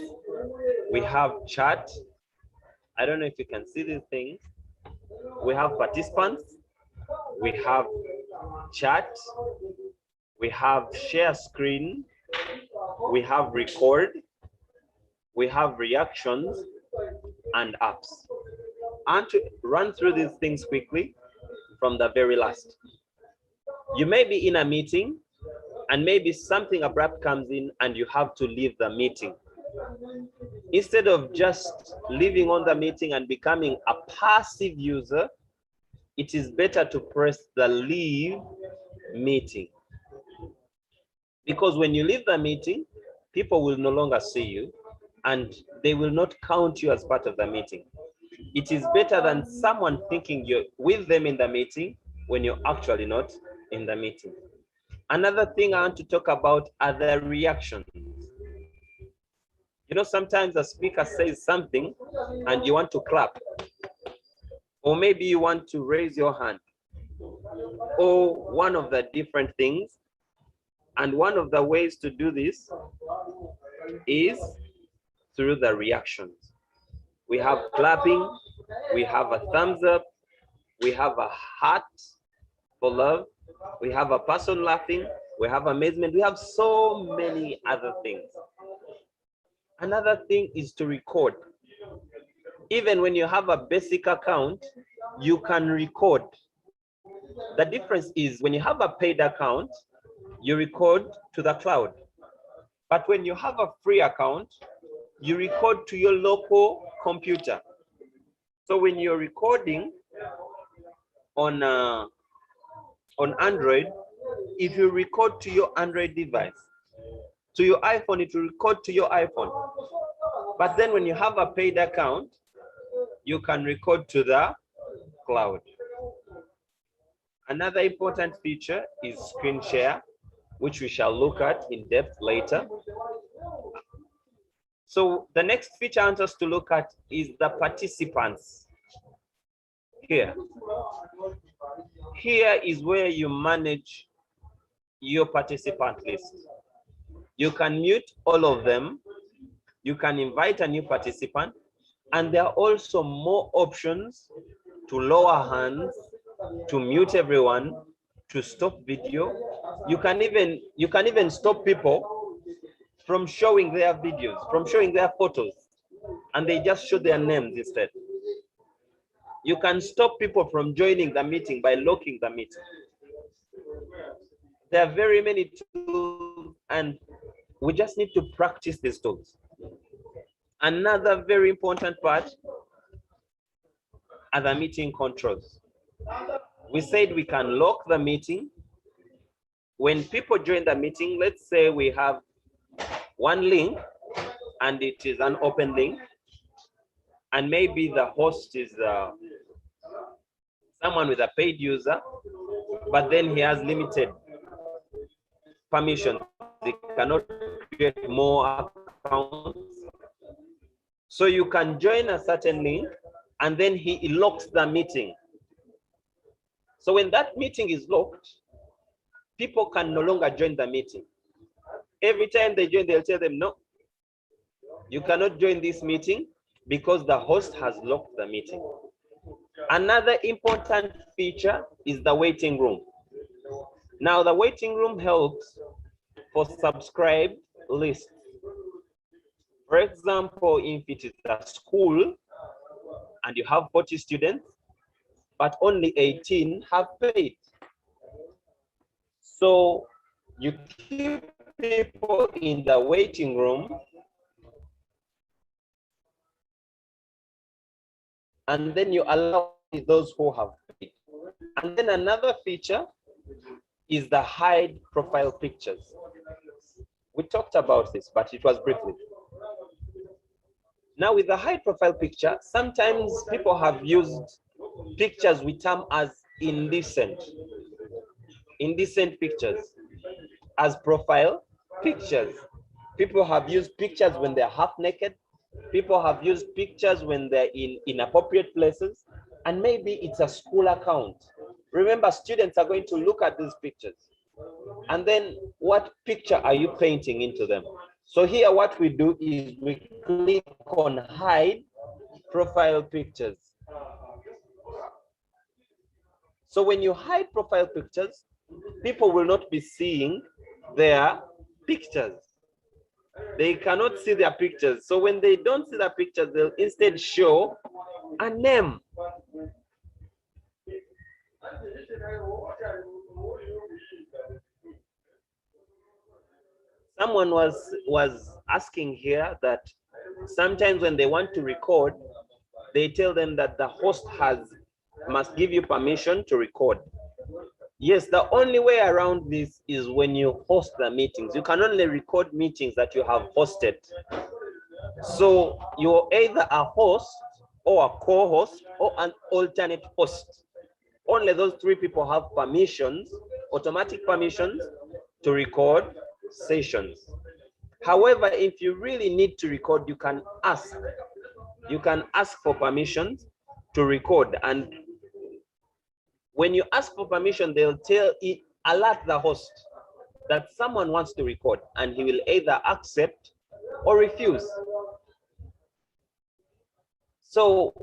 we have chat. I don't know if you can see these things. We have participants, we have chat, we have share screen, we have record, we have reactions and apps. I want to run through these things quickly from the very last. You may be in a meeting and maybe something abrupt comes in and you have to leave the meeting. Instead of just leaving on the meeting and becoming a passive user, it is better to press the leave meeting. Because when you leave the meeting, people will no longer see you and they will not count you as part of the meeting. It is better than someone thinking you're with them in the meeting when you're actually not in the meeting. Another thing I want to talk about are the reactions. You know, sometimes the speaker says something and you want to clap, or maybe you want to raise your hand, or one of the different things. And one of the ways to do this is through the reactions. We have clapping, we have a thumbs up, we have a heart for love, we have a person laughing, we have amazement, we have so many other things. Another thing is to record. Even when you have a basic account, you can record. The difference is when you have a paid account, you record to the cloud. But when you have a free account, you record to your local computer. So when you're recording on Android, if you record to your Android device, to your iPhone, it will record to your iPhone. But then when you have a paid account, you can record to the cloud. Another important feature is screen share, which we shall look at in depth later. So the next feature I want us to look at is the participants. Here is where you manage your participant list. You can mute all of them. You can invite a new participant. And there are also more options to lower hands, to mute everyone, to stop video. You can even stop people from showing their videos, from showing their photos, and they just show their names instead. You can stop people from joining the meeting by locking the meeting. There are very many tools, and we just need to practice these tools. Another very important part are the meeting controls. We said we can lock the meeting. When people join the meeting, let's say we have one link and it is an open link, and maybe the host is someone with a paid user, but then he has limited permission. They cannot create more accounts. So you can join a certain link and then he locks the meeting. So when that meeting is locked, people can no longer join the meeting. Every time they join, they'll tell them, no, you cannot join this meeting because the host has locked the meeting. Another important feature is the waiting room. Now, the waiting room helps for subscribed lists. For example, if it is a school and you have 40 students, but only 18 have paid. So you keep people in the waiting room, and then you allow those who have paid. And then another feature is the hide profile pictures. We talked about this, but it was briefly. Now with the hide profile picture, sometimes people have used pictures we term as indecent pictures as profile pictures. People have used pictures when they're half naked. People have used pictures when they're in inappropriate places, and maybe it's a school account. Remember, students are going to look at these pictures, and then what picture are you painting into them? So here what we do is we click on hide profile pictures. So when you hide profile pictures, people will not be seeing their pictures. They cannot see their pictures. So when they don't see their pictures, they'll instead show a name. Someone was asking here that sometimes when they want to record, they tell them that the host must give you permission to record. Yes, the only way around this is when you host the meetings. You can only record meetings that you have hosted. So you're either a host or a co-host or an alternate host. Only those three people have permissions, automatic permissions to record sessions. However, if you really need to record, you can ask for permissions to record, and when you ask for permission, they'll alert the host that someone wants to record, and he will either accept or refuse. So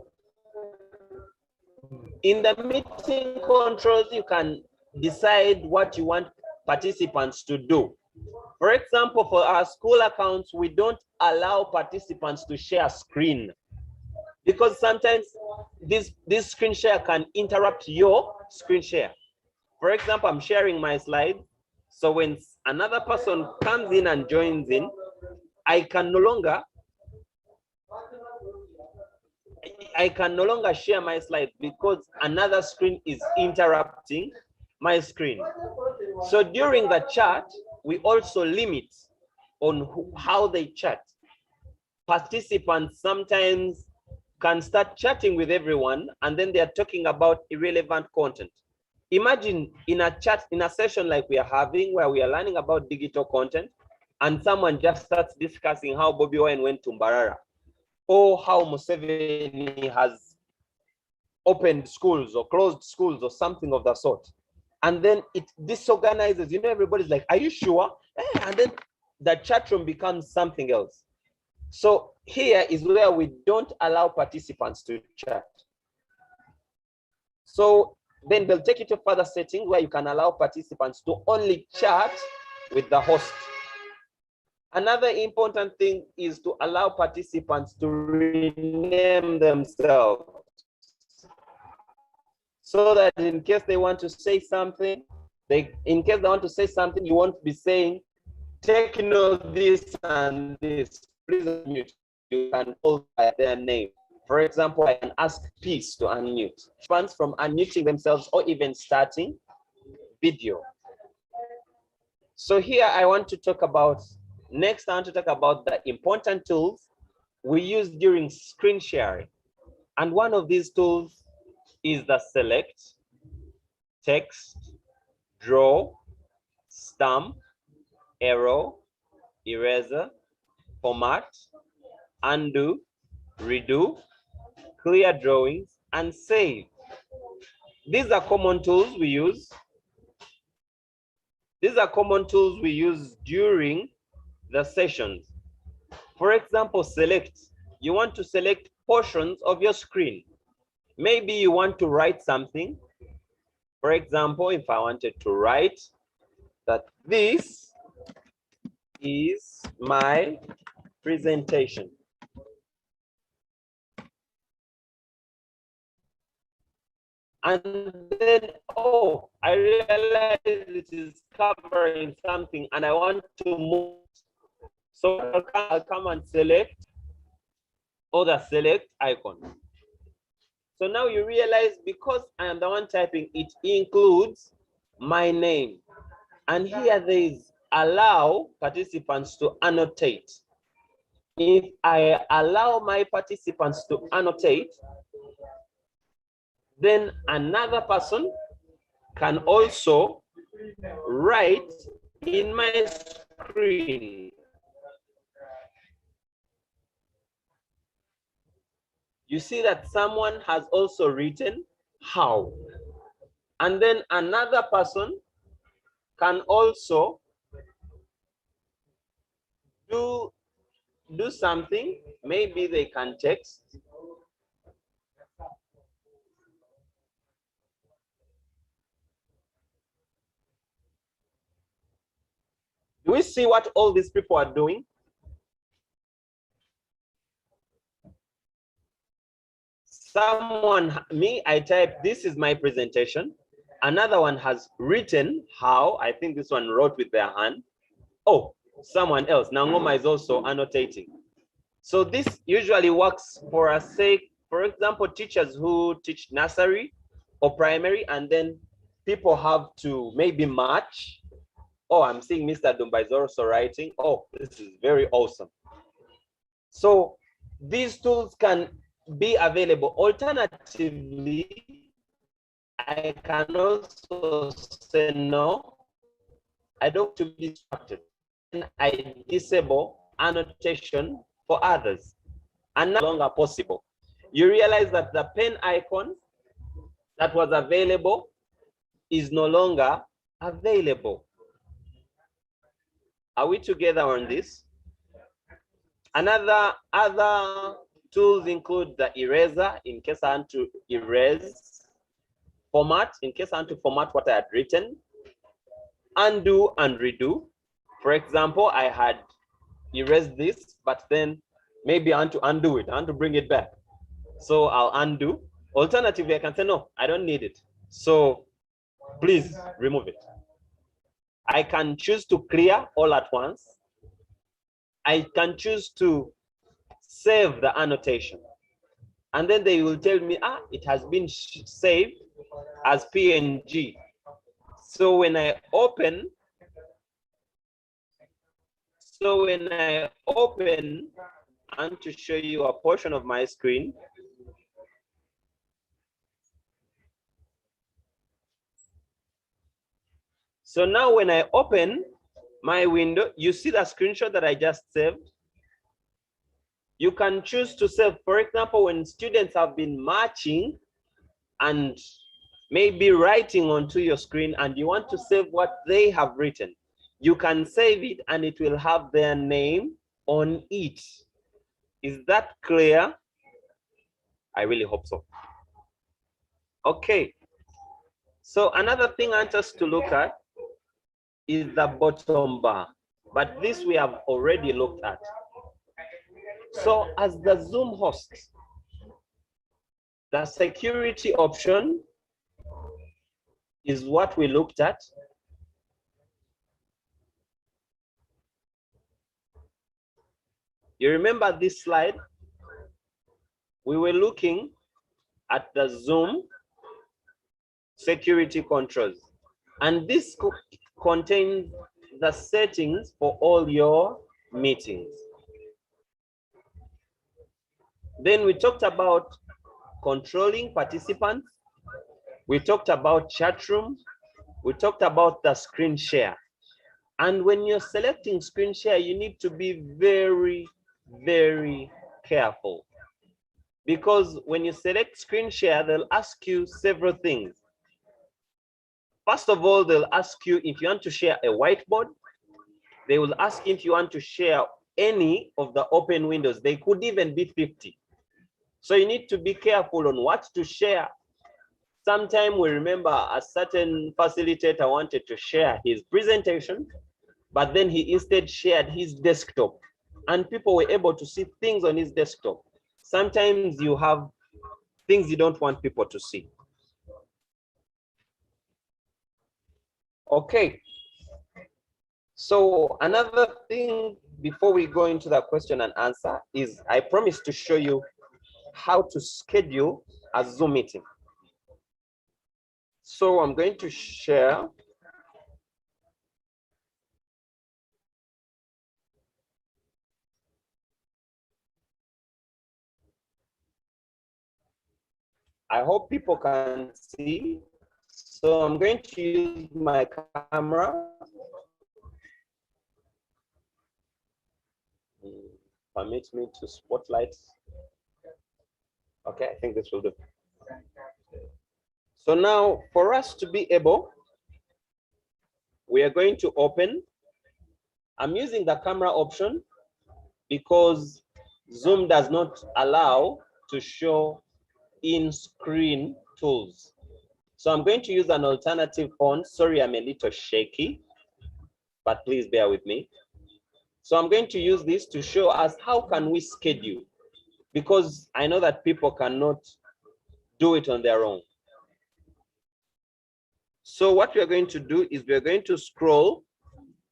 in the meeting controls, you can decide what you want participants to do. For example, for our school accounts, we don't allow participants to share screen, because sometimes this screen share can interrupt your screen share. For example, I'm sharing my slide. So when another person comes in and joins in, I can no longer share my slide because another screen is interrupting my screen. So during the chat, we also limit on how they chat. Participants sometimes can start chatting with everyone, and then they are talking about irrelevant content. Imagine in a chat, in a session like we are having, where we are learning about digital content, and someone just starts discussing how Bobby Wine went to Mbarara, or how Museveni has opened schools or closed schools or something of the sort. And then it disorganizes, everybody's like, are you sure? And then the chat room becomes something else. So here is where we don't allow participants to chat. So then they'll take you to further settings where you can allow participants to only chat with the host. Another important thing is to allow participants to rename themselves. so that in case they want to say something, you won't be saying, take note this and this. Please unmute. You can call by their name. For example, I can ask Peace to unmute. Funds from unmuting themselves or even starting video. So here I want to talk about, next I want to talk about the important tools we use during screen sharing. And one of these tools is the select, text, draw, stamp, arrow, eraser, format, undo, redo, clear drawings, and save. These are common tools we use. These are common tools we use during the sessions. For example, select. You want to select portions of your screen. Maybe you want to write something. For example, if I wanted to write that this is my presentation. And then, oh, I realize it is covering something and I want to move. So I'll come and select, or the select icon. So now you realize, because I am the one typing, it includes my name. And here there is allow participants to annotate. If I allow my participants to annotate, then another person can also write in my screen. You see that someone has also written how. And then another person can also do something. Maybe they can text. Do we see what all these people are doing? Someone, me, I type, this is my presentation. Another one has written how. I think this one wrote with their hand. Oh, someone else, Nangoma, is also annotating. So this usually works for a sake, for example, teachers who teach nursery or primary, and then people have to maybe match. Oh, I'm seeing Mr. Dumba is also writing. Oh, this is very awesome. So these tools can be available. Alternatively, I can also say no, I don't want to be distracted. And I disable annotation for others. And no longer possible. You realize that the pen icon that was available is no longer available. Are we together on this? Other tools include the eraser, in case I want to erase, format, in case I want to format what I had written, undo and redo. For example, I had erased this, but then maybe I want to undo it, I want to bring it back. So I'll undo. Alternatively, I can say, no, I don't need it. So please remove it. I can choose to clear all at once. I can choose to save the annotation. And then they will tell me, it has been saved as PNG. So when I open, and to show you a portion of my screen, so now when I open my window, you see the screenshot that I just saved. You can choose to save, for example, when students have been marching and maybe writing onto your screen and you want to save what they have written, you can save it and it will have their name on it. Is that clear? I really hope so. Okay. So another thing I want us to look at is the bottom bar, but this we have already looked at. So as the Zoom host, the security option is what we looked at. You remember this slide? We were looking at the Zoom security controls, and this contains the settings for all your meetings. Then we talked about controlling participants. We talked about chat room. We talked about the screen share. And when you're selecting screen share, you need to be very, very careful. Because when you select screen share, they'll ask you several things. First of all, they'll ask you if you want to share a whiteboard. They will ask if you want to share any of the open windows. They could even be 50. So you need to be careful on what to share. Sometime we remember a certain facilitator wanted to share his presentation, but then he instead shared his desktop, and people were able to see things on his desktop. Sometimes you have things you don't want people to see. Okay. So another thing before we go into the question and answer is I promised to show you how to schedule a Zoom meeting. So I'm going to share I hope people can see. So I'm going to use my camera. Permit me to spotlight. Okay, I think this will do. So now for us to be able, we are going to open. I'm using the camera option because Zoom does not allow to show in-screen tools. So I'm going to use an alternative font. Sorry, I'm a little shaky, but please bear with me. So I'm going to use this to show us how can we schedule, because I know that people cannot do it on their own. So what we are going to do is we are going to scroll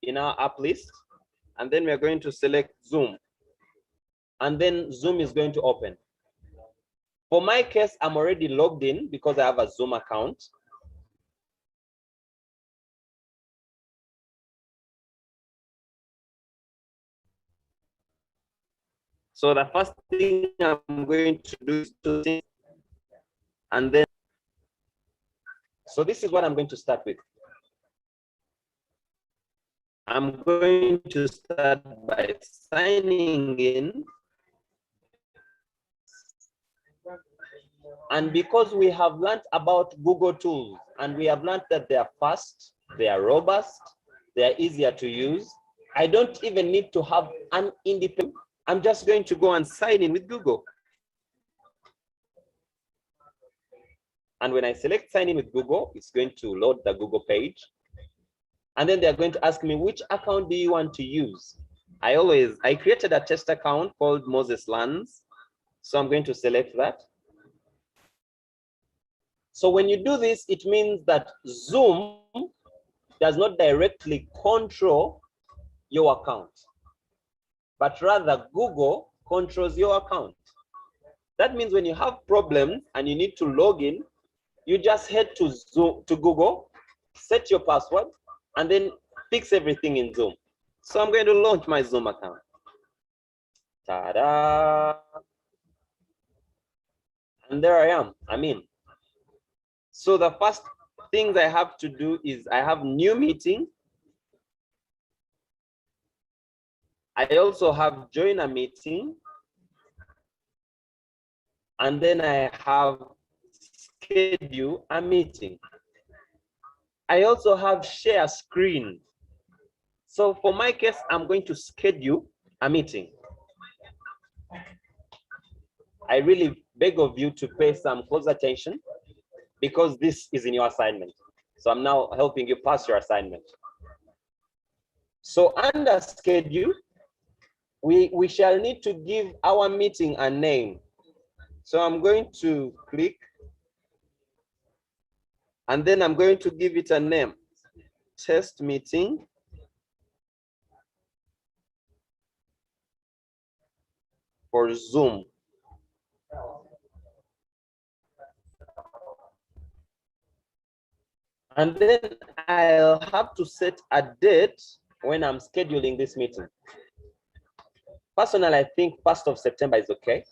in our app list, and then we are going to select Zoom, and then Zoom is going to open. For my case, I'm already logged in because I have a Zoom account. So the first thing I'm going to do is to think, and then, so this is what I'm going to start with. I'm going to start by signing in. And because we have learned about Google tools, and we have learned that they are fast, they are robust, they are easier to use, I don't even need to have an independent. I'm just going to go and sign in with Google. And when I select sign in with Google, it's going to load the Google page. And then they're going to ask me, which account do you want to use? I created a test account called Moses Lands. So I'm going to select that. So when you do this, it means that Zoom does not directly control your account, but rather Google controls your account. That means when you have problems and you need to log in, you just head to Zoom, to Google, set your password, and then fix everything in Zoom. So I'm going to launch my Zoom account. Ta-da! And there I am, I'm in. So the first things I have to do is I have new meeting. I also have join a meeting. And then I have schedule a meeting. I also have share screen. So for my case, I'm going to schedule a meeting. I really beg of you to pay some close attention because this is in your assignment. So I'm now helping you pass your assignment. So under schedule, we shall need to give our meeting a name. So I'm going to click And then I'm going to give it a name, test meeting. For Zoom. And then I'll have to set a date when I'm scheduling this meeting. Personally, I think 1st of September is okay,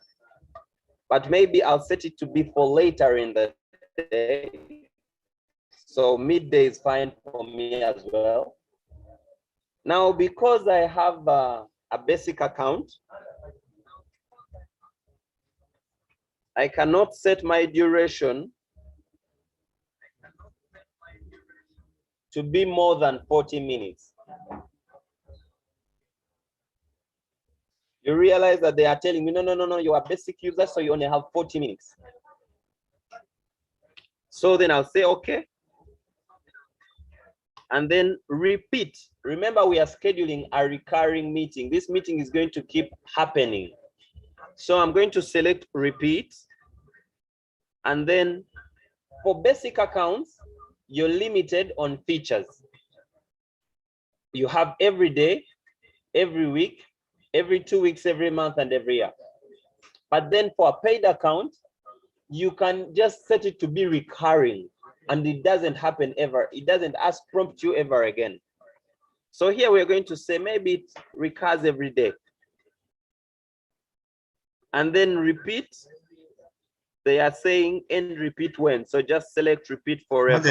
but maybe I'll set it to be for later in the day. So midday is fine for me as well. Now, because I have a basic account, I cannot set my duration to be more than 40 minutes. You realize that they are telling me, no, you are basic user, so you only have 40 minutes. So then I'll say, okay. And then repeat. Remember, we are scheduling a recurring meeting. This meeting is going to keep happening. So I'm going to select repeat. And then for basic accounts, you're limited on features. You have every day, every week, every 2 weeks, every month, and every year. But then for a paid account, you can just set it to be recurring, and it doesn't happen ever. It doesn't prompt you ever again. So here we're going to say maybe it recurs every day. And then repeat. They are saying end repeat when. So just select repeat forever.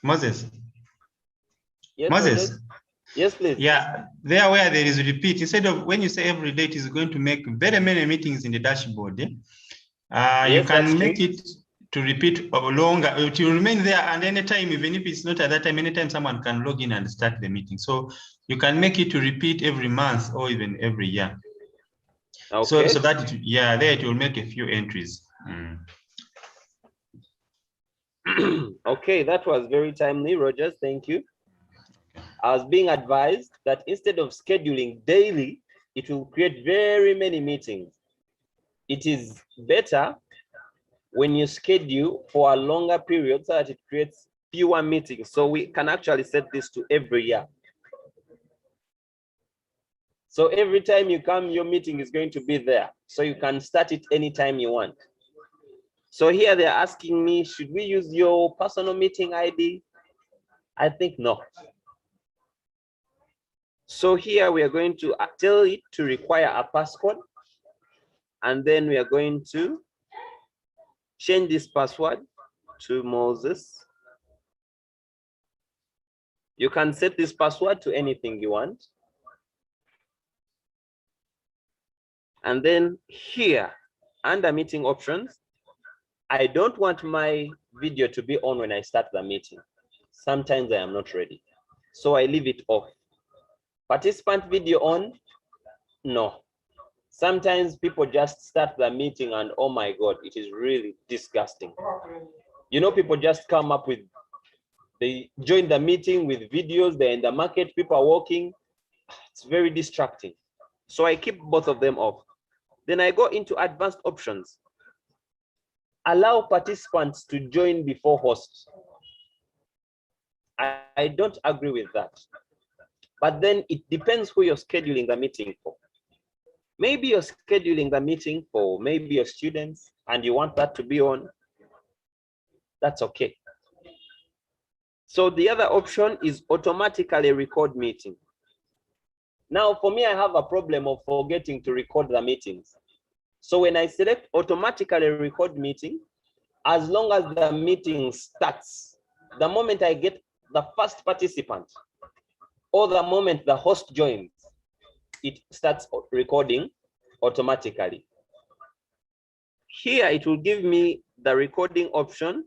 Moses. Yes, Moses. Yes, please. Yeah, there where there is repeat, instead of when you say every day, it is going to make very many meetings in the dashboard. Yes, you can make it to repeat longer. It will remain there, and anytime, even if it's not at that time, anytime someone can log in and start the meeting. So you can make it to repeat every month or even every year. Okay. So that there it will make a few entries. Okay, that was very timely, Rogers. Thank you. I was being advised that instead of scheduling daily, it will create very many meetings. It is better when you schedule for a longer period so that it creates fewer meetings. So we can actually set this to every year. So every time you come, your meeting is going to be there. So you can start it anytime you want. So here they're asking me, should we use your personal meeting ID? I think no. So here we are going to tell it to require a passcode. And then we are going to change this password to Moses. You can set this password to anything you want. And then here, under meeting options, I don't want my video to be on when I start the meeting. Sometimes I am not ready, so I leave it off. Participant video on? No. Sometimes people just start the meeting and oh my God, it is really disgusting. You know, people just come up with, they join the meeting with videos, they're in the market, people are walking. It's very distracting. So I keep both of them off. Then I go into advanced options. Allow participants to join before hosts. I don't agree with that. But then it depends who you're scheduling the meeting for. Maybe you're scheduling the meeting for maybe your students and you want that to be on. That's okay. So the other option is automatically record meeting. Now for me, I have a problem of forgetting to record the meetings. So when I select automatically record meeting, as long as the meeting starts, the moment I get the first participant or the moment the host joins, it starts recording automatically. Here it will give me the recording option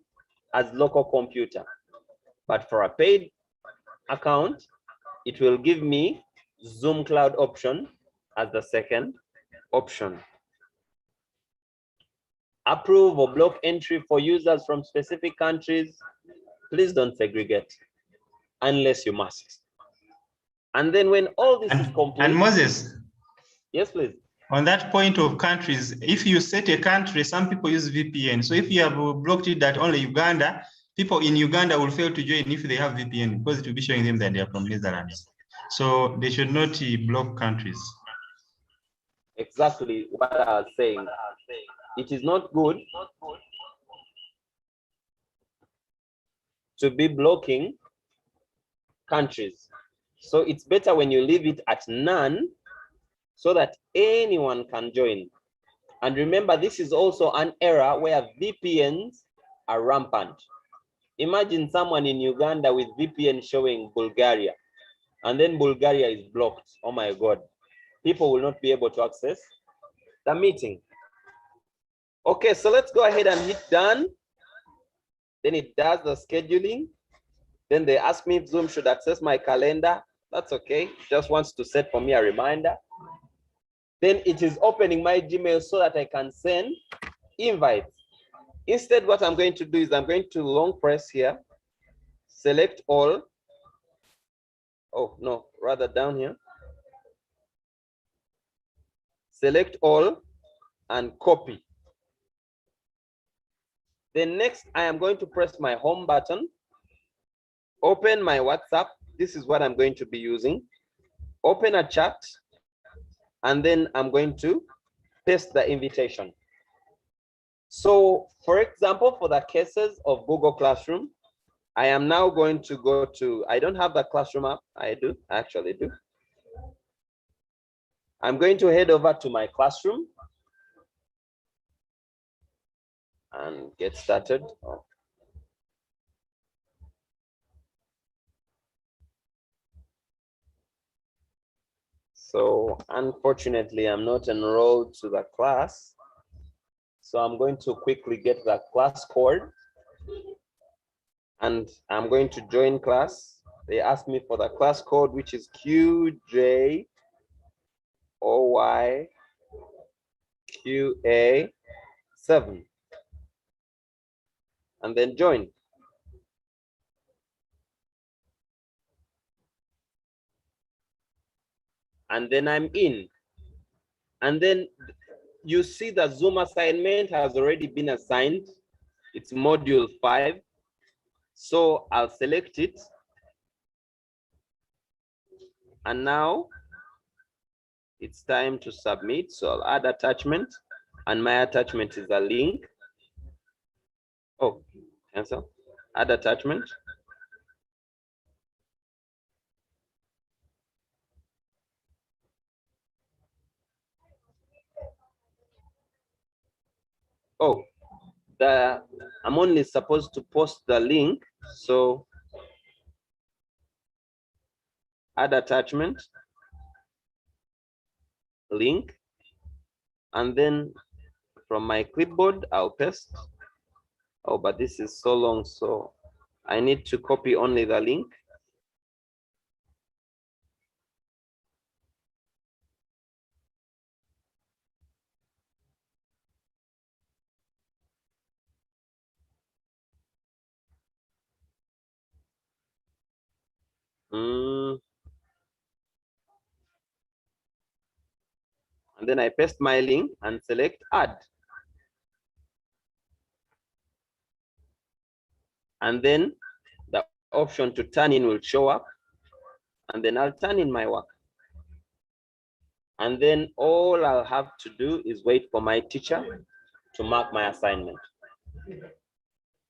as local computer, but for a paid account, it will give me Zoom Cloud option as the second option. Approve or block entry for users from specific countries. Please don't segregate unless you must. And then when all this is complete. And Moses. Yes, please. On that point of countries, if you set a country, some people use VPN. So if you have blocked it that only Uganda, people in Uganda will fail to join if they have VPN because it will be showing them that they are from Netherlands. So they should not block countries. Exactly what I was saying. It is not good to be blocking countries. So it's better when you leave it at none so that anyone can join. And remember, this is also an era where VPNs are rampant. Imagine someone in Uganda with VPN showing Bulgaria, and then Bulgaria is blocked. Oh my God. People will not be able to access the meeting. Okay, so let's go ahead and hit done. Then it does the scheduling. Then they ask me if Zoom should access my calendar. That's okay. It just wants to set for me a reminder. Then it is opening my Gmail so that I can send invites. Instead, what I'm going to do is I'm going to long press here, select all. Oh, no, rather down here. Select all and copy. Then next, I am going to press my home button, open my WhatsApp. This is what I'm going to be using. Open a chat, and then I'm going to paste the invitation. So for example, for the cases of Google Classroom, I am now going to go to, I don't have the Classroom app. I actually do. I'm going to head over to my Classroom and get started. So unfortunately, I'm not enrolled to the class. So I'm going to quickly get the class code and I'm going to join class. They asked me for the class code, which is QJOYQA7. And then join. And then I'm in. And then you see the Zoom assignment has already been assigned. It's module 5. So I'll select it. And now it's time to submit. So I'll add attachment, and my attachment is a link. Oh, cancel. Add attachment. Oh, I'm only supposed to post the link. So add attachment, link, and then from my clipboard, I'll paste. Oh, but this is so long, so I need to copy only the link. And then I paste my link and select add. And then the option to turn in will show up. And then I'll turn in my work. And then all I'll have to do is wait for my teacher to mark my assignment.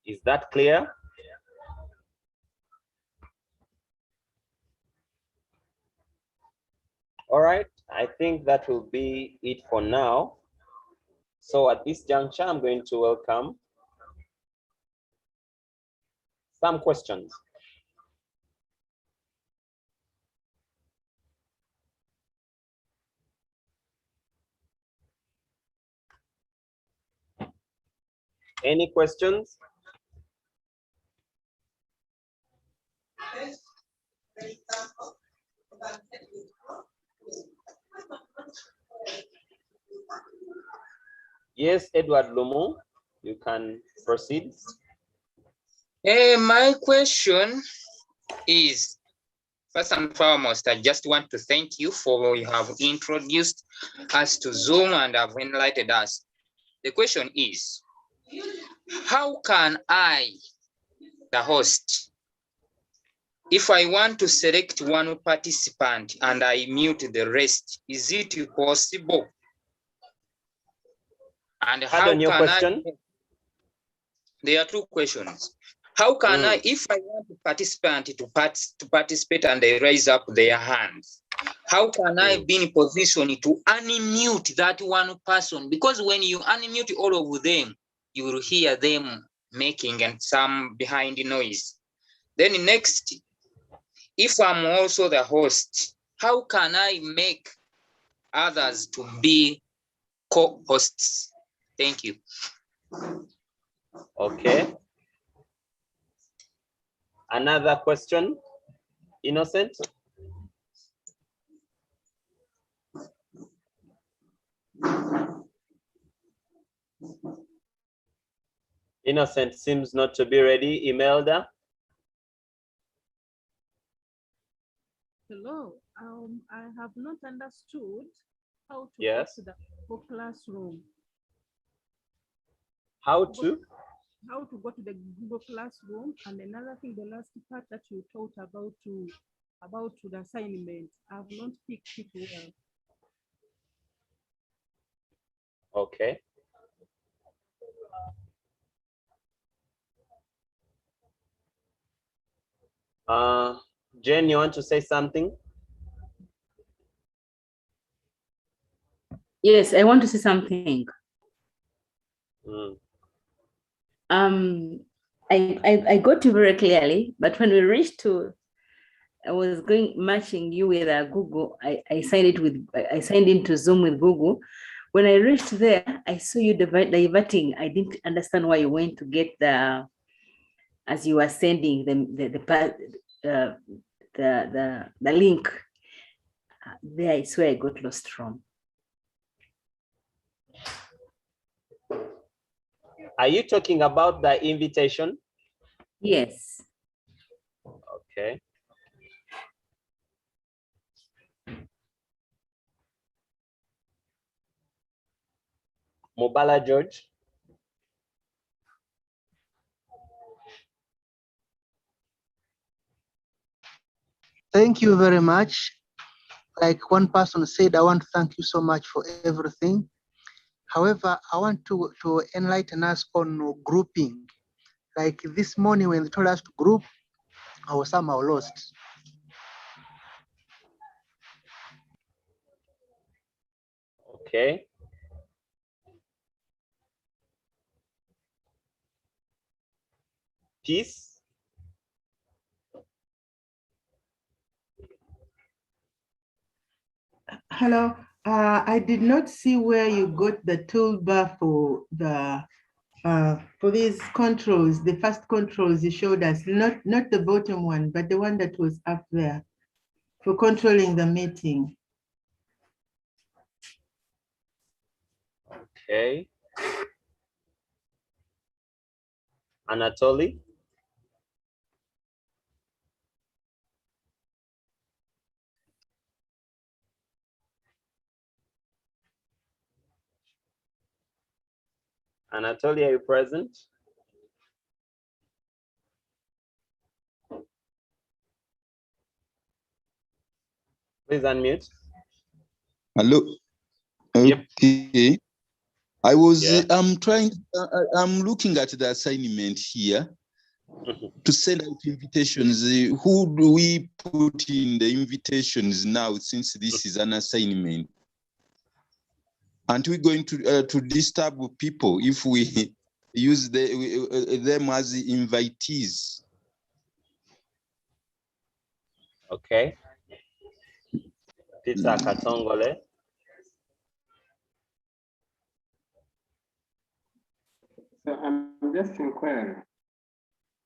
Is that clear? All right, I think that will be it for now. So at this juncture, I'm going to welcome some questions. Any questions? Yes, Edward Lomo, you can proceed. My question is, first and foremost, I just want to thank you for you have introduced us to Zoom and have enlightened us. The question is, how can I the host. If I want to select one participant and I mute the rest, is it possible? And how Pardon your can question? There are two questions. How can I, if I want a participant to participate and they raise up their hands, how can I be in position to unmute that one person? Because when you unmute all of them, you will hear them making and some behind the noise. Then next, if I'm also the host, how can I make others to be co-hosts? Thank you. Okay. Another question, Innocent? Innocent seems not to be ready. Imelda? Hello, I have not understood how to Yes. go to the Google Classroom. How to? How to go to the Google Classroom, and another thing, the last part that you taught about the assignment, I've not picked it well. Okay. Jen, you want to say something? Yes, I want to say something. I got you very clearly, but when we reached to, I was matching you with Google. I signed into Zoom with Google. When I reached there, I saw you diverting. I didn't understand why you went to get as you were sending the link. There, I swear I got lost from. Are you talking about the invitation? Yes. Okay. Mobala George? Thank you very much. Like one person said, I want to thank you so much for everything. However, I want to enlighten us on grouping. Like this morning when they told us to group, I was somehow lost. Okay. Peace. Hello, I did not see where you got the toolbar for the for these controls. The first controls you showed us, not the bottom one, but the one that was up there for controlling the meeting. Okay. Anatoly? Anatoly, are you present? Please unmute. Hello. Okay. Yep. I was, yeah. I'm looking at the assignment here to send out invitations. Who do we put in the invitations now, since this is an assignment? Aren't we going to disturb people if we use them as invitees? Okay. Peter Katongole. So I'm just inquiring.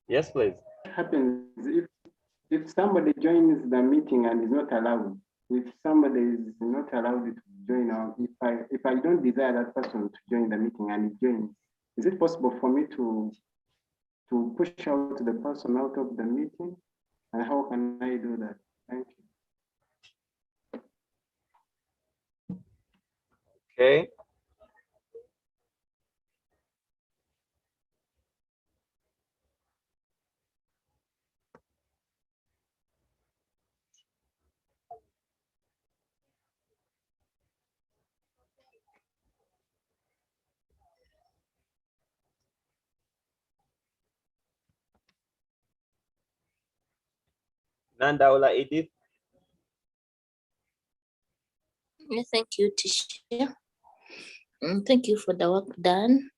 Yes, please. What happens if somebody joins the meeting and is not allowed? If somebody is not allowed to join, or if I don't desire that person to join the meeting and he joins, is it possible for me to push out the person out of the meeting? And how can I do that? Thank you. Okay. Nandaula Edith. Thank you, teacher. Thank you for the work done.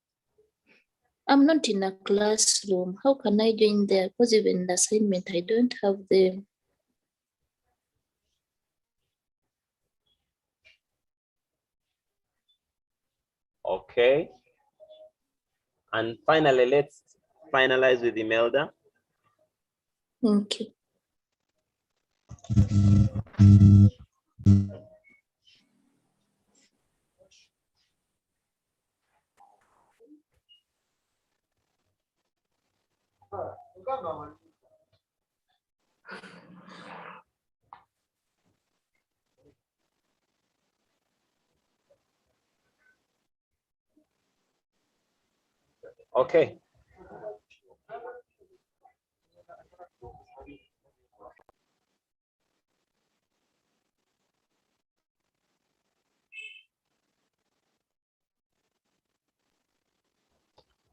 I'm not in a classroom. How can I join there? Because even the assignment, I don't have them. Okay. And finally, let's finalize with Imelda. Thank you. Okay.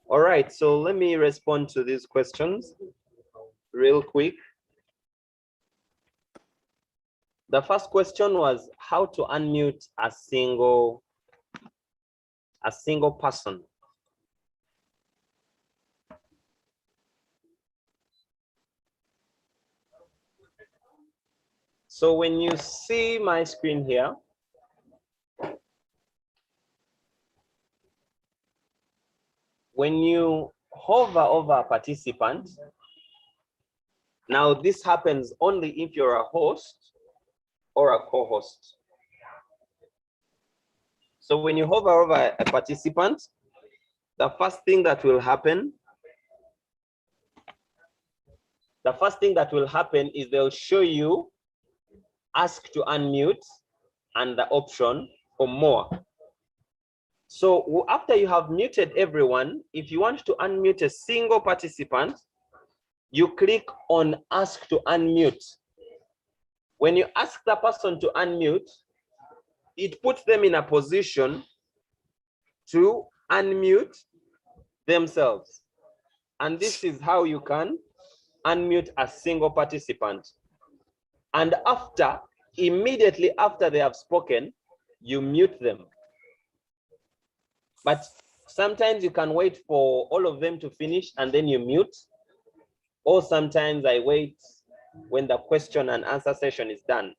All right, so let me respond to these questions real quick. The first question was how to unmute a single person. So when you see my screen here, when you hover over a participant, now this happens only if you're a host or a co-host. So when you hover over a participant, the first thing that will happen is they'll show you ask to unmute and the option for more. So after you have muted everyone, if you want to unmute a single participant, you click on ask to unmute. When you ask the person to unmute, it puts them in a position to unmute themselves. And this is how you can unmute a single participant. And immediately after they have spoken, you mute them. But sometimes you can wait for all of them to finish and then you mute. Or sometimes I wait when the question and answer session is done.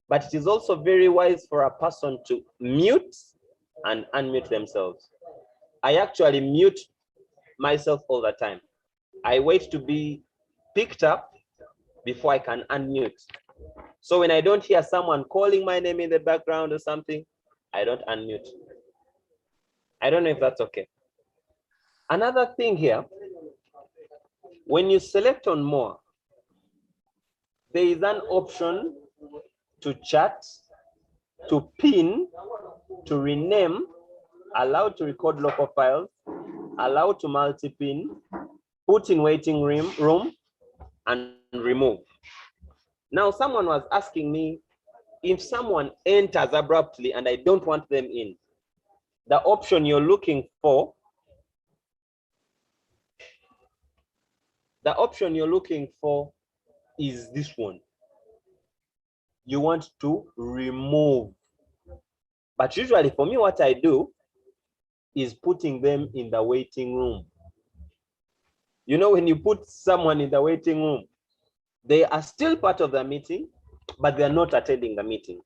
But it is also very wise for a person to mute and unmute themselves. I actually mute myself all the time. I wait to be picked up before I can unmute. So when I don't hear someone calling my name in the background or something, I don't unmute. I don't know if that's okay. Another thing here, when you select on more, there is an option to chat, to pin, to rename, allow to record local files, allow to multi-pin, put in waiting room, and remove. Now, someone was asking me, if someone enters abruptly and I don't want them in, the option you're looking for, is this one. You want to remove. But usually for me, what I do is putting them in the waiting room. You know, when you put someone in the waiting room, they are still part of the meeting, but they're not attending the meeting.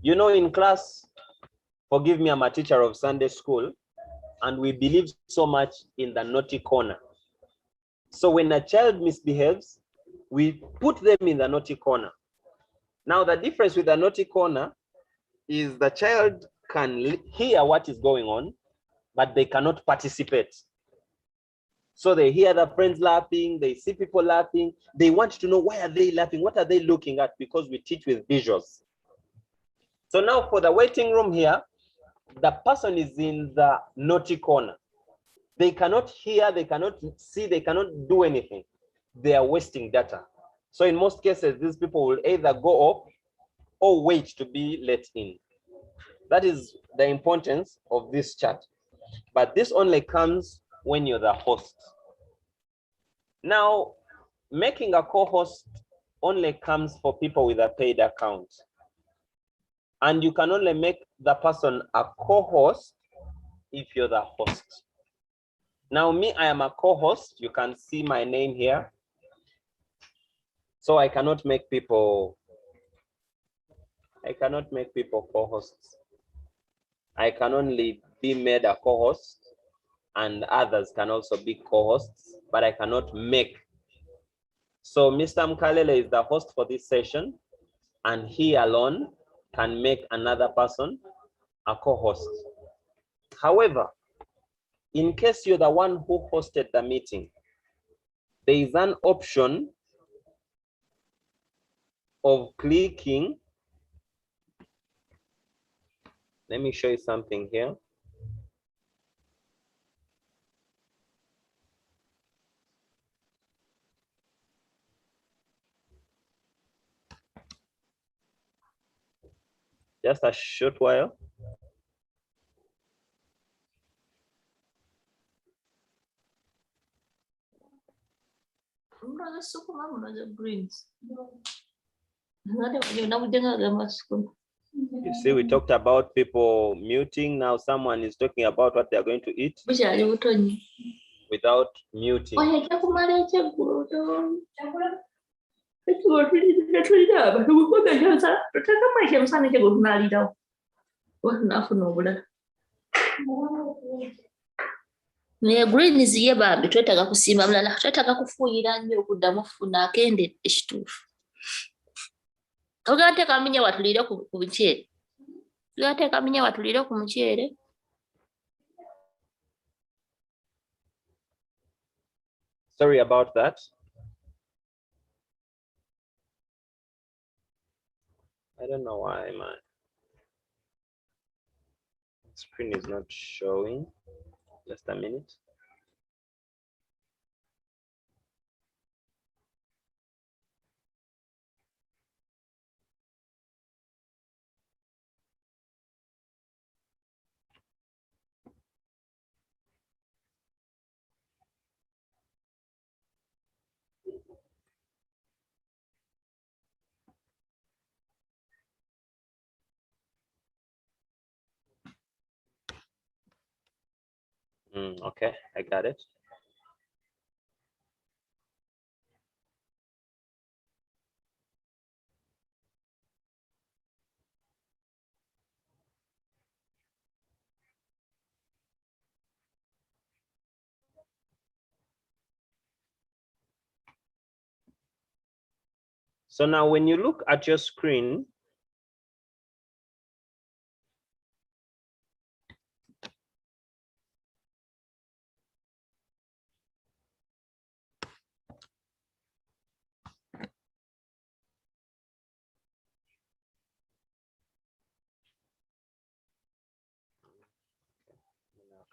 You know, in class, forgive me, I'm a teacher of Sunday school, and we believe so much in the naughty corner. So when a child misbehaves, we put them in the naughty corner. Now, the difference with the naughty corner is the child can hear what is going on, but they cannot participate. So they hear the friends laughing, they see people laughing, they want to know why are they laughing, what are they looking at, because we teach with visuals. So now for the waiting room here, the person is in the naughty corner. They cannot hear, they cannot see, they cannot do anything. They are wasting data. So in most cases, these people will either go off or wait to be let in. That is the importance of this chat. But this only comes when you're the host. Now, making a co-host only comes for people with a paid account. And you can only make the person a co-host if you're the host. Now me, I am a co-host. You can see my name here. So I cannot make people co-hosts. I can only be made a co-host, and others can also be co-hosts, but I cannot make. So Mr. Mkalele is the host for this session, and he alone can make another person a co-host. However, in case you're the one who hosted the meeting, there is an option of clicking. Let me show you something here. Just a short while. You see, we talked about people muting. Now someone is talking about what they're going to eat without muting. Green ziye bambi twetaaga kusimba mulala twetaaga kufuuyira nnyo okuddamu okufuna akendedde ekituufu. Ogateeka aminya watuliire ku muceere. Ogateeka aminya watuliire ku muceere. Sorry about that. I don't know why my screen is not showing. Just a minute. Okay, I got it. So now when you look at your screen,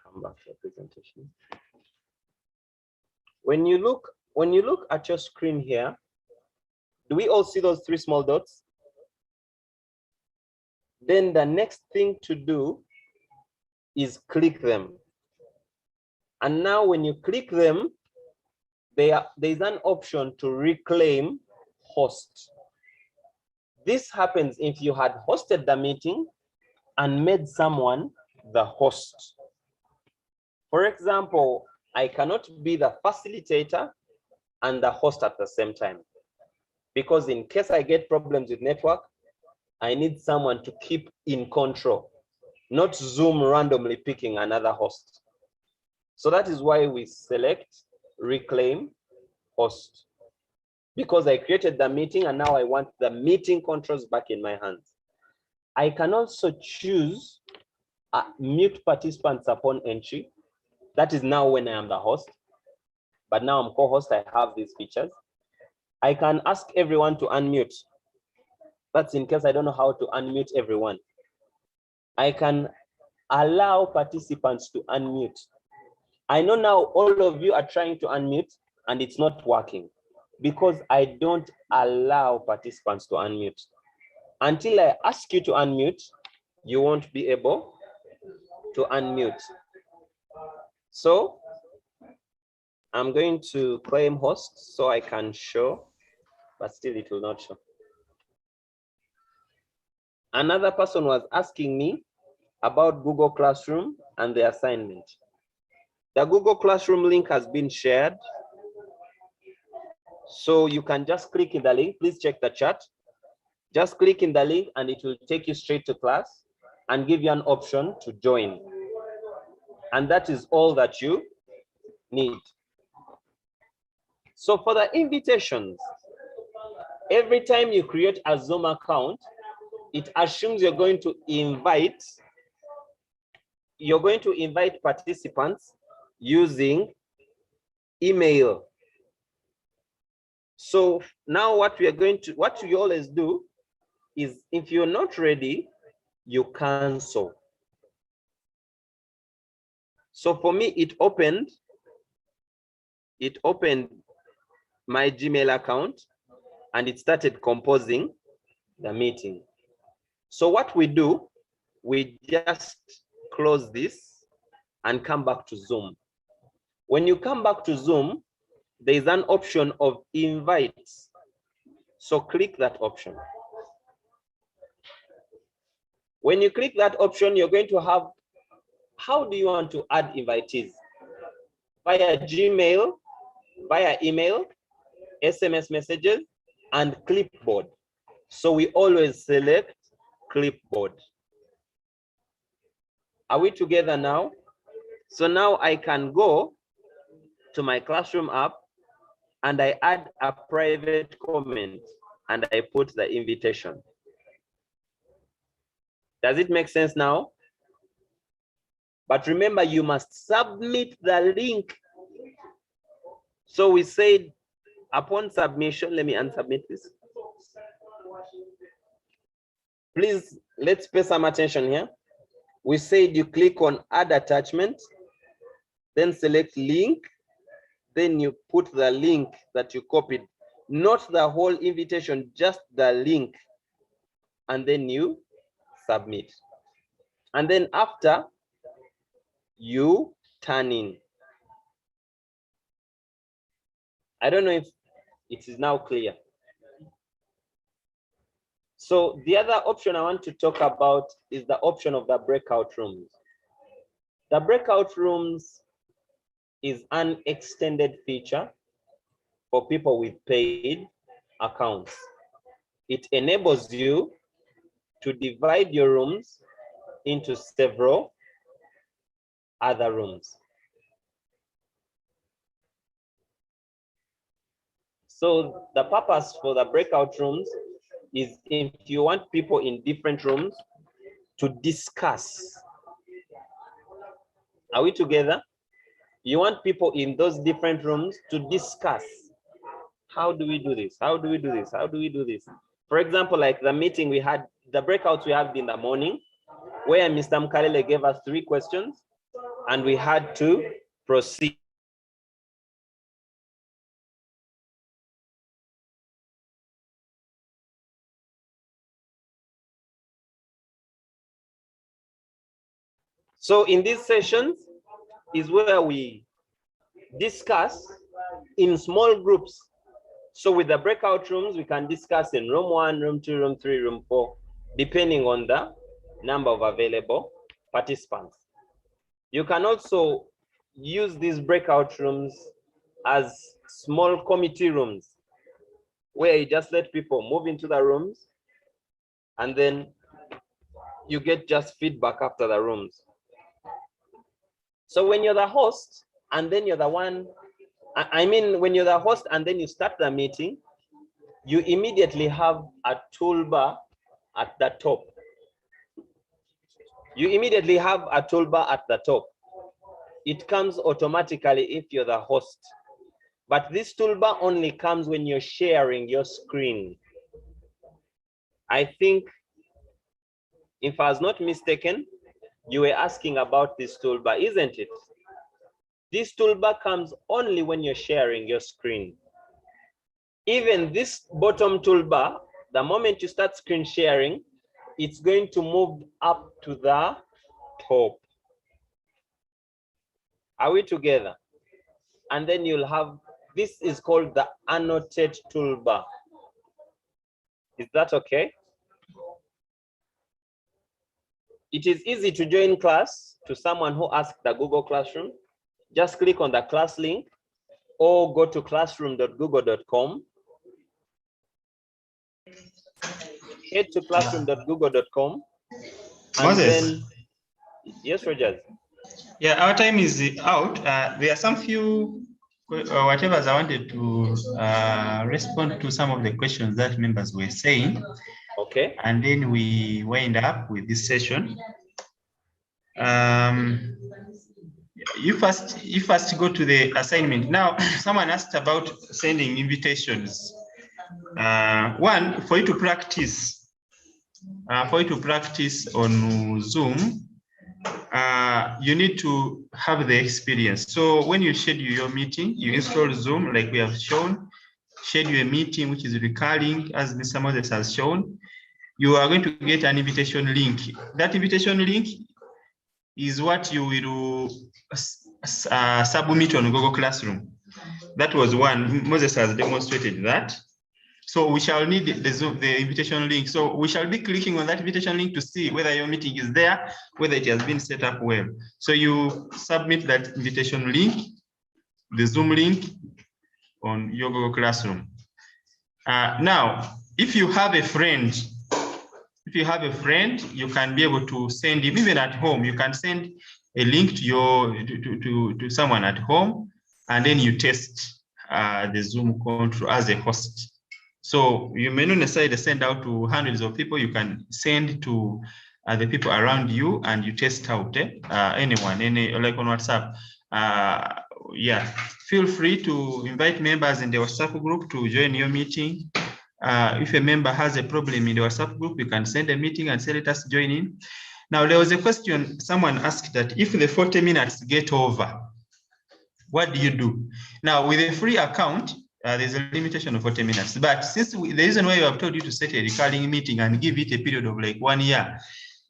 come back to the presentation. When you look at your screen here, do we all see those three small dots? Then the next thing to do is click them. And now when you click them, there's an option to reclaim host. This happens if you had hosted the meeting and made someone the host. For example, I cannot be the facilitator and the host at the same time, because in case I get problems with network, I need someone to keep in control, not Zoom randomly picking another host. So that is why we select reclaim host, because I created the meeting and now I want the meeting controls back in my hands. I can also choose mute participants upon entry. That is now when I am the host, but now I'm co-host, I have these features. I can ask everyone to unmute. That's in case I don't know how to unmute everyone. I can allow participants to unmute. I know now all of you are trying to unmute and it's not working because I don't allow participants to unmute. Until I ask you to unmute, you won't be able to unmute. So I'm going to claim host so I can show but still it will not show. Another person was asking me about Google Classroom and the assignment. The Google Classroom link has been shared. So you can just click in the link. Please check the chat. Just click in the link and it will take you straight to class and give you an option to join. And that is all that you need. So for the invitations, every time you create a Zoom account, it assumes you're going to invite participants using email. So now what you always do is, if you're not ready, you cancel. So for me, it opened my Gmail account and it started composing the meeting. So what we do, we just close this and come back to Zoom. When you come back to Zoom, there is an option of invites. So click that option. When you click that option, you're going to have, how do you want to add invitees? Via Gmail, via email, SMS messages, and clipboard. So we always select clipboard. Are we together now? So now I can go to my Classroom app and I add a private comment and I put the invitation. Does it make sense now? But remember, you must submit the link. So we said upon submission, let me unsubmit this. Please, let's pay some attention here. We said you click on add attachment, then select link, then you put the link that you copied, not the whole invitation, just the link, and then you submit. And then after, you turn in. I don't know if it is now clear. So the other option I want to talk about is the option of the breakout rooms. The breakout rooms is an extended feature for people with paid accounts. It enables you to divide your rooms into several other rooms. So the purpose for the breakout rooms is if you want people in different rooms to discuss. Are we together? You want people in those different rooms to discuss. How do we do this? How do we do this? How do we do this? For example, like the meeting we had, the breakouts we had in the morning, where Mr. Mkalele gave us 3 questions and we had to proceed. So in these sessions is where we discuss in small groups. So with the breakout rooms, we can discuss in room 1, room 2, room 3, room 4, depending on the number of available participants. You can also use these breakout rooms as small committee rooms, where you just let people move into the rooms and then you get just feedback after the rooms. So when you're the host and then you're the one, when you're the host and then you start the meeting, you immediately have a toolbar at the top. You immediately have a toolbar at the top. It comes automatically if you're the host. But this toolbar only comes when you're sharing your screen. I think, if I was not mistaken, you were asking about this toolbar, isn't it? This toolbar comes only when you're sharing your screen. Even this bottom toolbar, the moment you start screen sharing, it's going to move up to the top. Are we together? And then you'll have, this is called the annotate toolbar. Is that okay? It is easy to join class to someone who asked the Google Classroom. Just click on the class link or go to classroom.google.com. Head to classroom.google.com. And then, yes, Rogers. Yeah, our time is out. There are some few whatever I wanted to respond to some of the questions that members were saying. Okay. And then we wind up with this session. You first go to the assignment. Now, someone asked about sending invitations. One, for you to practice on Zoom, you need to have the experience. So when you schedule your meeting, you install Zoom like we have shown, schedule a meeting which is recurring as Mr. Moses has shown. You are going to get an invitation link. That invitation link is what you will submit on Google Classroom. That was one. Moses has demonstrated that. So we shall need the invitation link. So we shall be clicking on that invitation link to see whether your meeting is there, whether it has been set up well. So you submit that invitation link, the Zoom link on your Google Classroom. Now, if you have a friend, you can be able to send him, even at home, you can send a link to someone at home, and then you test the Zoom control as a host. So you may not necessarily send out to hundreds of people. You can send to the people around you, and you test out anyone, like on WhatsApp. Yeah, feel free to invite members in the WhatsApp group to join your meeting. If a member has a problem in the WhatsApp group, you can send a meeting and say, let us join in. Now, there was a question someone asked that if the 40 minutes get over, what do you do? Now, with a free account, there's a limitation of 40 minutes. But since the reason why we have told you to set a recurring meeting and give it a period of like 1 year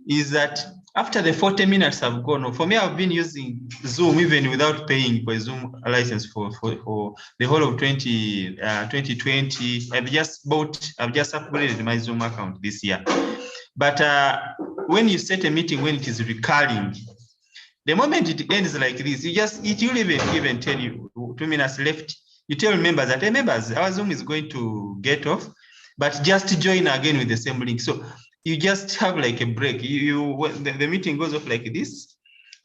is that after the 40 minutes have gone, for me, I've been using Zoom even without paying for a Zoom license for the whole of 2020. I've just upgraded my Zoom account this year. But when you set a meeting, when it is recurring, the moment it ends like this, it will even tell you 2 minutes left. You tell members that, hey, members, our Zoom is going to get off, but just join again with the same link. So you just have like a break. The meeting goes off like this,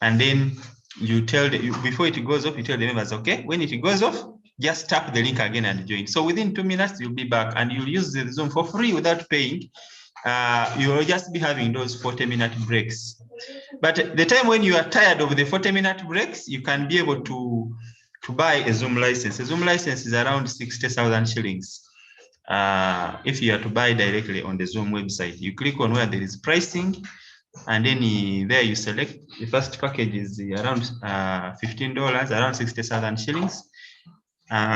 and then you tell before it goes off, you tell the members, okay, when it goes off, just tap the link again and join. So within 2 minutes, you'll be back, and you'll use the Zoom for free without paying. You'll just be having those 40-minute breaks. But the time when you are tired of the 40-minute breaks, you can be able to buy a Zoom license. A Zoom license is around 60,000 shillings. If you are to buy directly on the Zoom website, you click on where there is pricing, and then there you select the first package is around $15, around 60,000 shillings.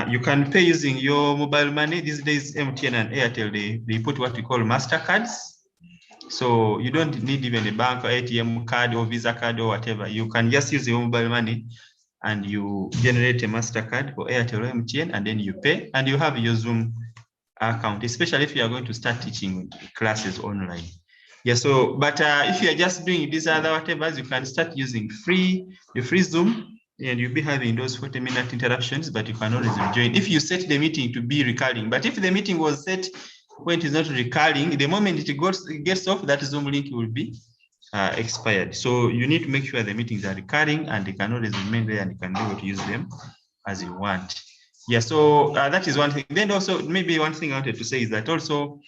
You can pay using your mobile money. These days, MTN and Airtel, they put what we call MasterCards. So you don't need even a bank or ATM card or Visa card or whatever. You can just use your mobile money, and you generate a MasterCard for Airtel or MTN, and then you pay, and you have your Zoom account, especially if you are going to start teaching classes online. Yeah, so, but if you are just doing these other whatevers, you can start using the free Zoom, and you'll be having those 40-minute interruptions, but you can always join if you set the meeting to be recurring. But if the meeting was set when it is not recurring, the moment it gets off, that Zoom link will be expired. So you need to make sure the meetings are recurring, and they can always remain there, and you can be able to use them as you want. Yeah, so that is one thing. Then also, maybe one thing I wanted to say is that also,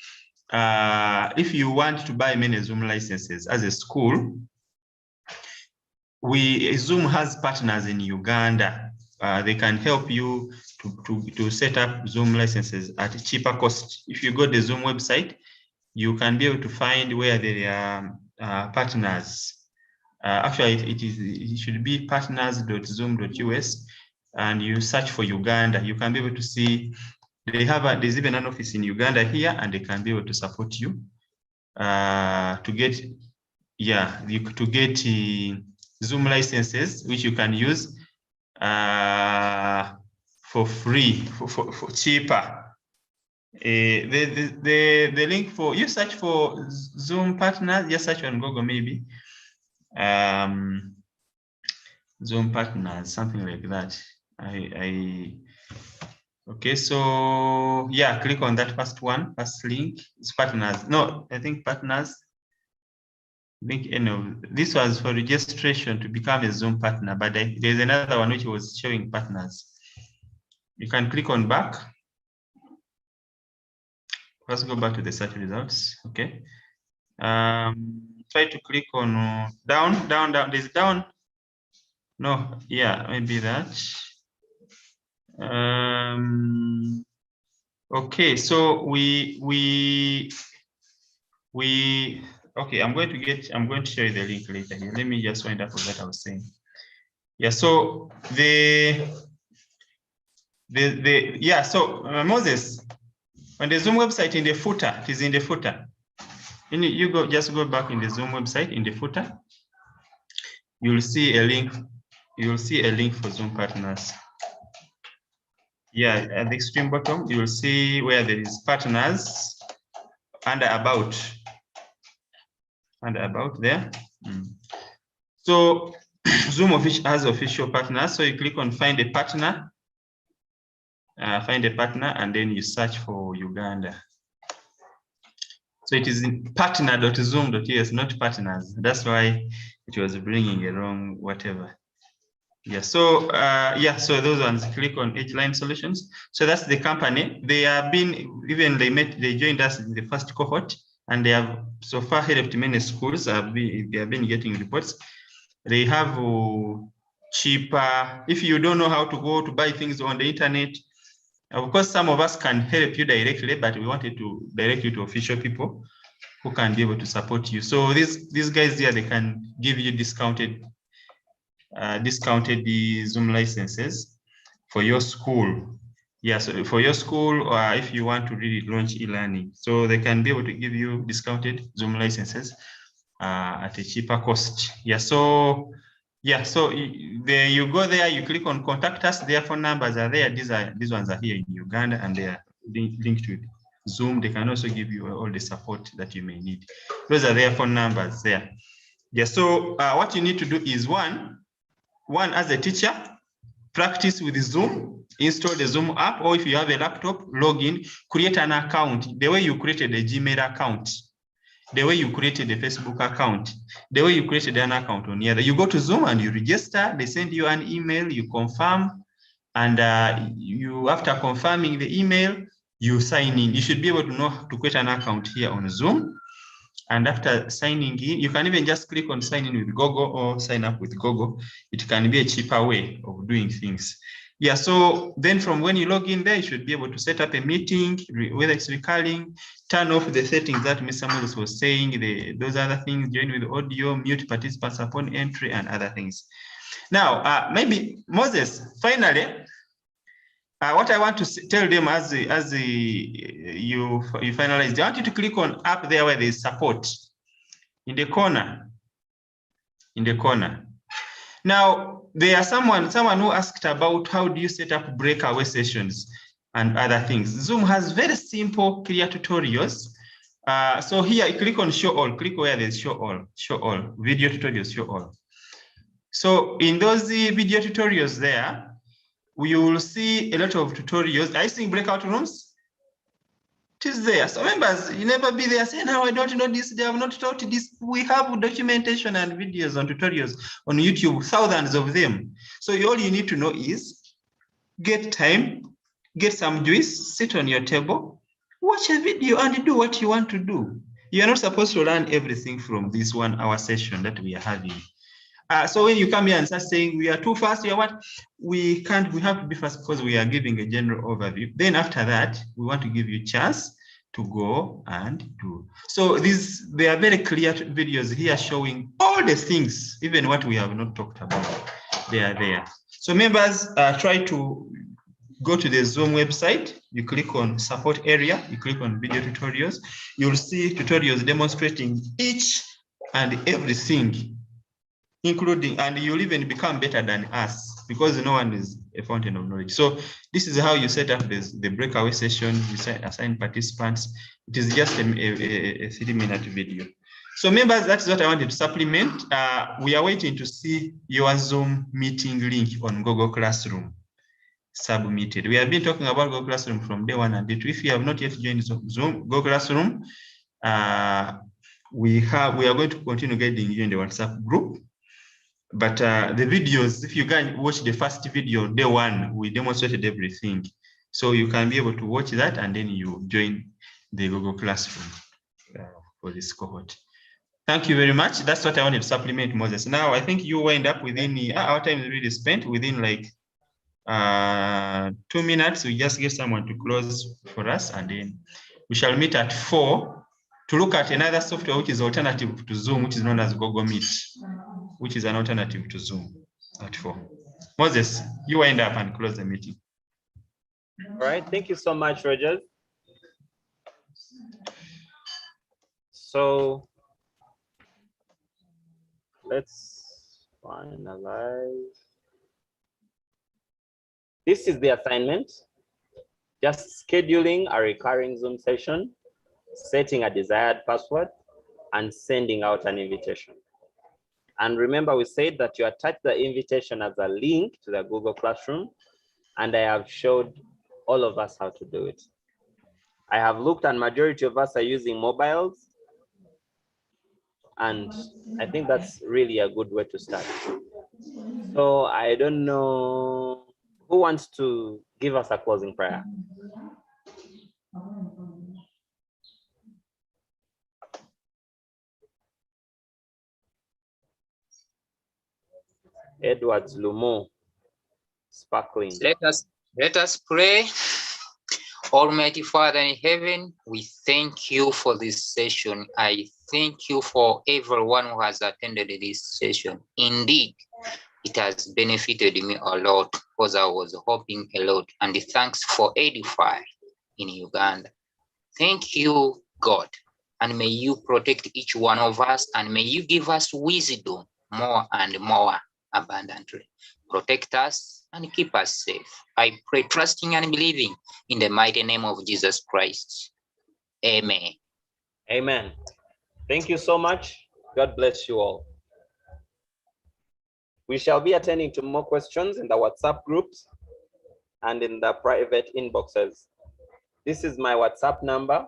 if you want to buy many Zoom licenses as a school, Zoom has partners in Uganda. They can help you to set up Zoom licenses at a cheaper cost. If you go to the Zoom website, you can be able to find where there are partners. Actually, it should be partners.zoom.us, and you search for Uganda. You can be able to see there's even an office in Uganda here, and they can be able to support you to get Zoom licenses, which you can use for free, for cheaper. The link for, you search for Zoom partners, just search on Google maybe. Zoom partners, something like that. Okay, so yeah, click on that first one, first link. It's partners. No, I think partners. I think this was for registration to become a Zoom partner, but there's another one which was showing partners. You can click on back. Let's go back to the search results. Okay. Try to click on down. There's down. No, yeah, maybe that. Okay, so okay, I'm going to show you the link later here. Let me just wind up with what I was saying. Yeah, so Moses, on the Zoom website in the footer, it is in the footer. You just go back in the Zoom website in the footer. You'll see a link. You'll see a link for Zoom partners. Yeah, at the extreme bottom, you will see where there is partners under about. Under about there. So Zoom has official partners. So you click on find a partner. And then you search for Uganda. So it is in partner.zoom.es, not partners. That's why it was bringing a wrong whatever. Yeah, so so those ones, click on H-Line Solutions. So that's the company. They have been, they joined us in the first cohort, and they have so far helped many schools. They have been getting reports. They have cheaper, if you don't know how to go to buy things on the internet, of course, some of us can help you directly, but we wanted to direct you to official people who can be able to support you. So these guys there, they can give you discounted the Zoom licenses for your school. Yeah, so for your school, or if you want to really launch e-learning, so they can be able to give you discounted Zoom licenses at a cheaper cost. Yeah, so there you go there, you click on contact us, their phone numbers are there. These ones are here in Uganda, and they are linked to Zoom. They can also give you all the support that you may need. Those are their phone numbers there. Yeah, so what you need to do is one as a teacher, practice with Zoom, install the Zoom app, or if you have a laptop, log in, create an account, the way you created a Gmail account, the way you created a Facebook account, the way you created an account on the other. You go to Zoom and you register, they send you an email, you confirm, and after confirming the email, you sign in. You should be able to know how to create an account here on Zoom. And after signing in, you can even just click on sign in with Google or sign up with Google. It can be a cheaper way of doing things. Yeah, so then from when you log in there, you should be able to set up a meeting, whether it's recurring, turn off the settings that Mr. Moses was saying, those other things, join with audio, mute participants upon entry, and other things. Now, maybe Moses, finally, what I want to tell them as you finalize, I want you to click on up there where there is support in the corner. Now, there are someone who asked about how do you set up breakaway sessions and other things. Zoom has very simple, clear tutorials. So here, you click on show all. Click where there's show all, video tutorials, show all. So in those video tutorials there, we will see a lot of tutorials. Are you seeing breakout rooms? It is there. So members, you never be there saying, no, I don't know this, they have not taught this. We have documentation and videos on tutorials on YouTube, thousands of them. So all you need to know is get time, get some juice, sit on your table, watch a video and do what you want to do. You're not supposed to learn everything from this 1 hour session that we are having. So when you come here and start saying we are too fast, we can't, we have to be fast because we are giving a general overview. Then after that, we want to give you a chance to go and do. So they are very clear videos here showing all the things, even what we have not talked about, they are there. So members, try to go to the Zoom website, you click on support area, you click on video tutorials, you'll see tutorials demonstrating each and everything, including, and you'll even become better than us because no one is a fountain of knowledge. So this is how you set up the breakaway session, you assign participants. It is just a 3-minute video. So members, that's what I wanted to supplement. We are waiting to see your Zoom meeting link on Google Classroom submitted. We have been talking about Google Classroom from day 1 and day 2. If you have not yet joined Zoom, Google Classroom, we are going to continue guiding you in the WhatsApp group. But the videos, if you can watch the first video, day 1, we demonstrated everything. So you can be able to watch that and then you join the Google Classroom for this cohort. Thank you very much. That's what I wanted to supplement, Moses. Now, I think you wind up within our time is really spent within like 2 minutes. We just get someone to close for us, and then we shall meet at 4 to look at another software which is alternative to Zoom, which is known as Google Meet, which is an alternative to Zoom at 4. Moses, you wind up and close the meeting. All right. Thank you so much, Rogers. So let's finalize. This is the assignment. Just scheduling a recurring Zoom session, setting a desired password, and sending out an invitation. And remember, we said that you attach the invitation as a link to the Google Classroom, and I have showed all of us how to do it. I have looked, and majority of us are using mobiles, and I think that's really a good way to start. So I don't know who wants to give us a closing prayer. Edwards Lumo, sparkling. Let us pray. Almighty Father in heaven, we thank you for this session. I thank you for everyone who has attended this session. Indeed, it has benefited me a lot because I was hoping a lot. And thanks for Edify in Uganda. Thank you, God. And may you protect each one of us, and may you give us wisdom more and more abundantly. Protect us and keep us safe. I pray, trusting and believing in the mighty name of Jesus Christ. Amen. Amen. Thank you so much. God bless you all. We shall be attending to more questions in the WhatsApp groups and in the private inboxes. This is my WhatsApp number,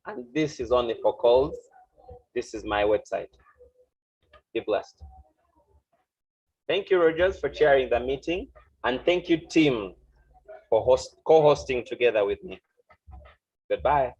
and this is only for calls. This is my website. Be blessed. Thank you, Rogers, for chairing the meeting, and thank you, team, for co-hosting together with me. Goodbye.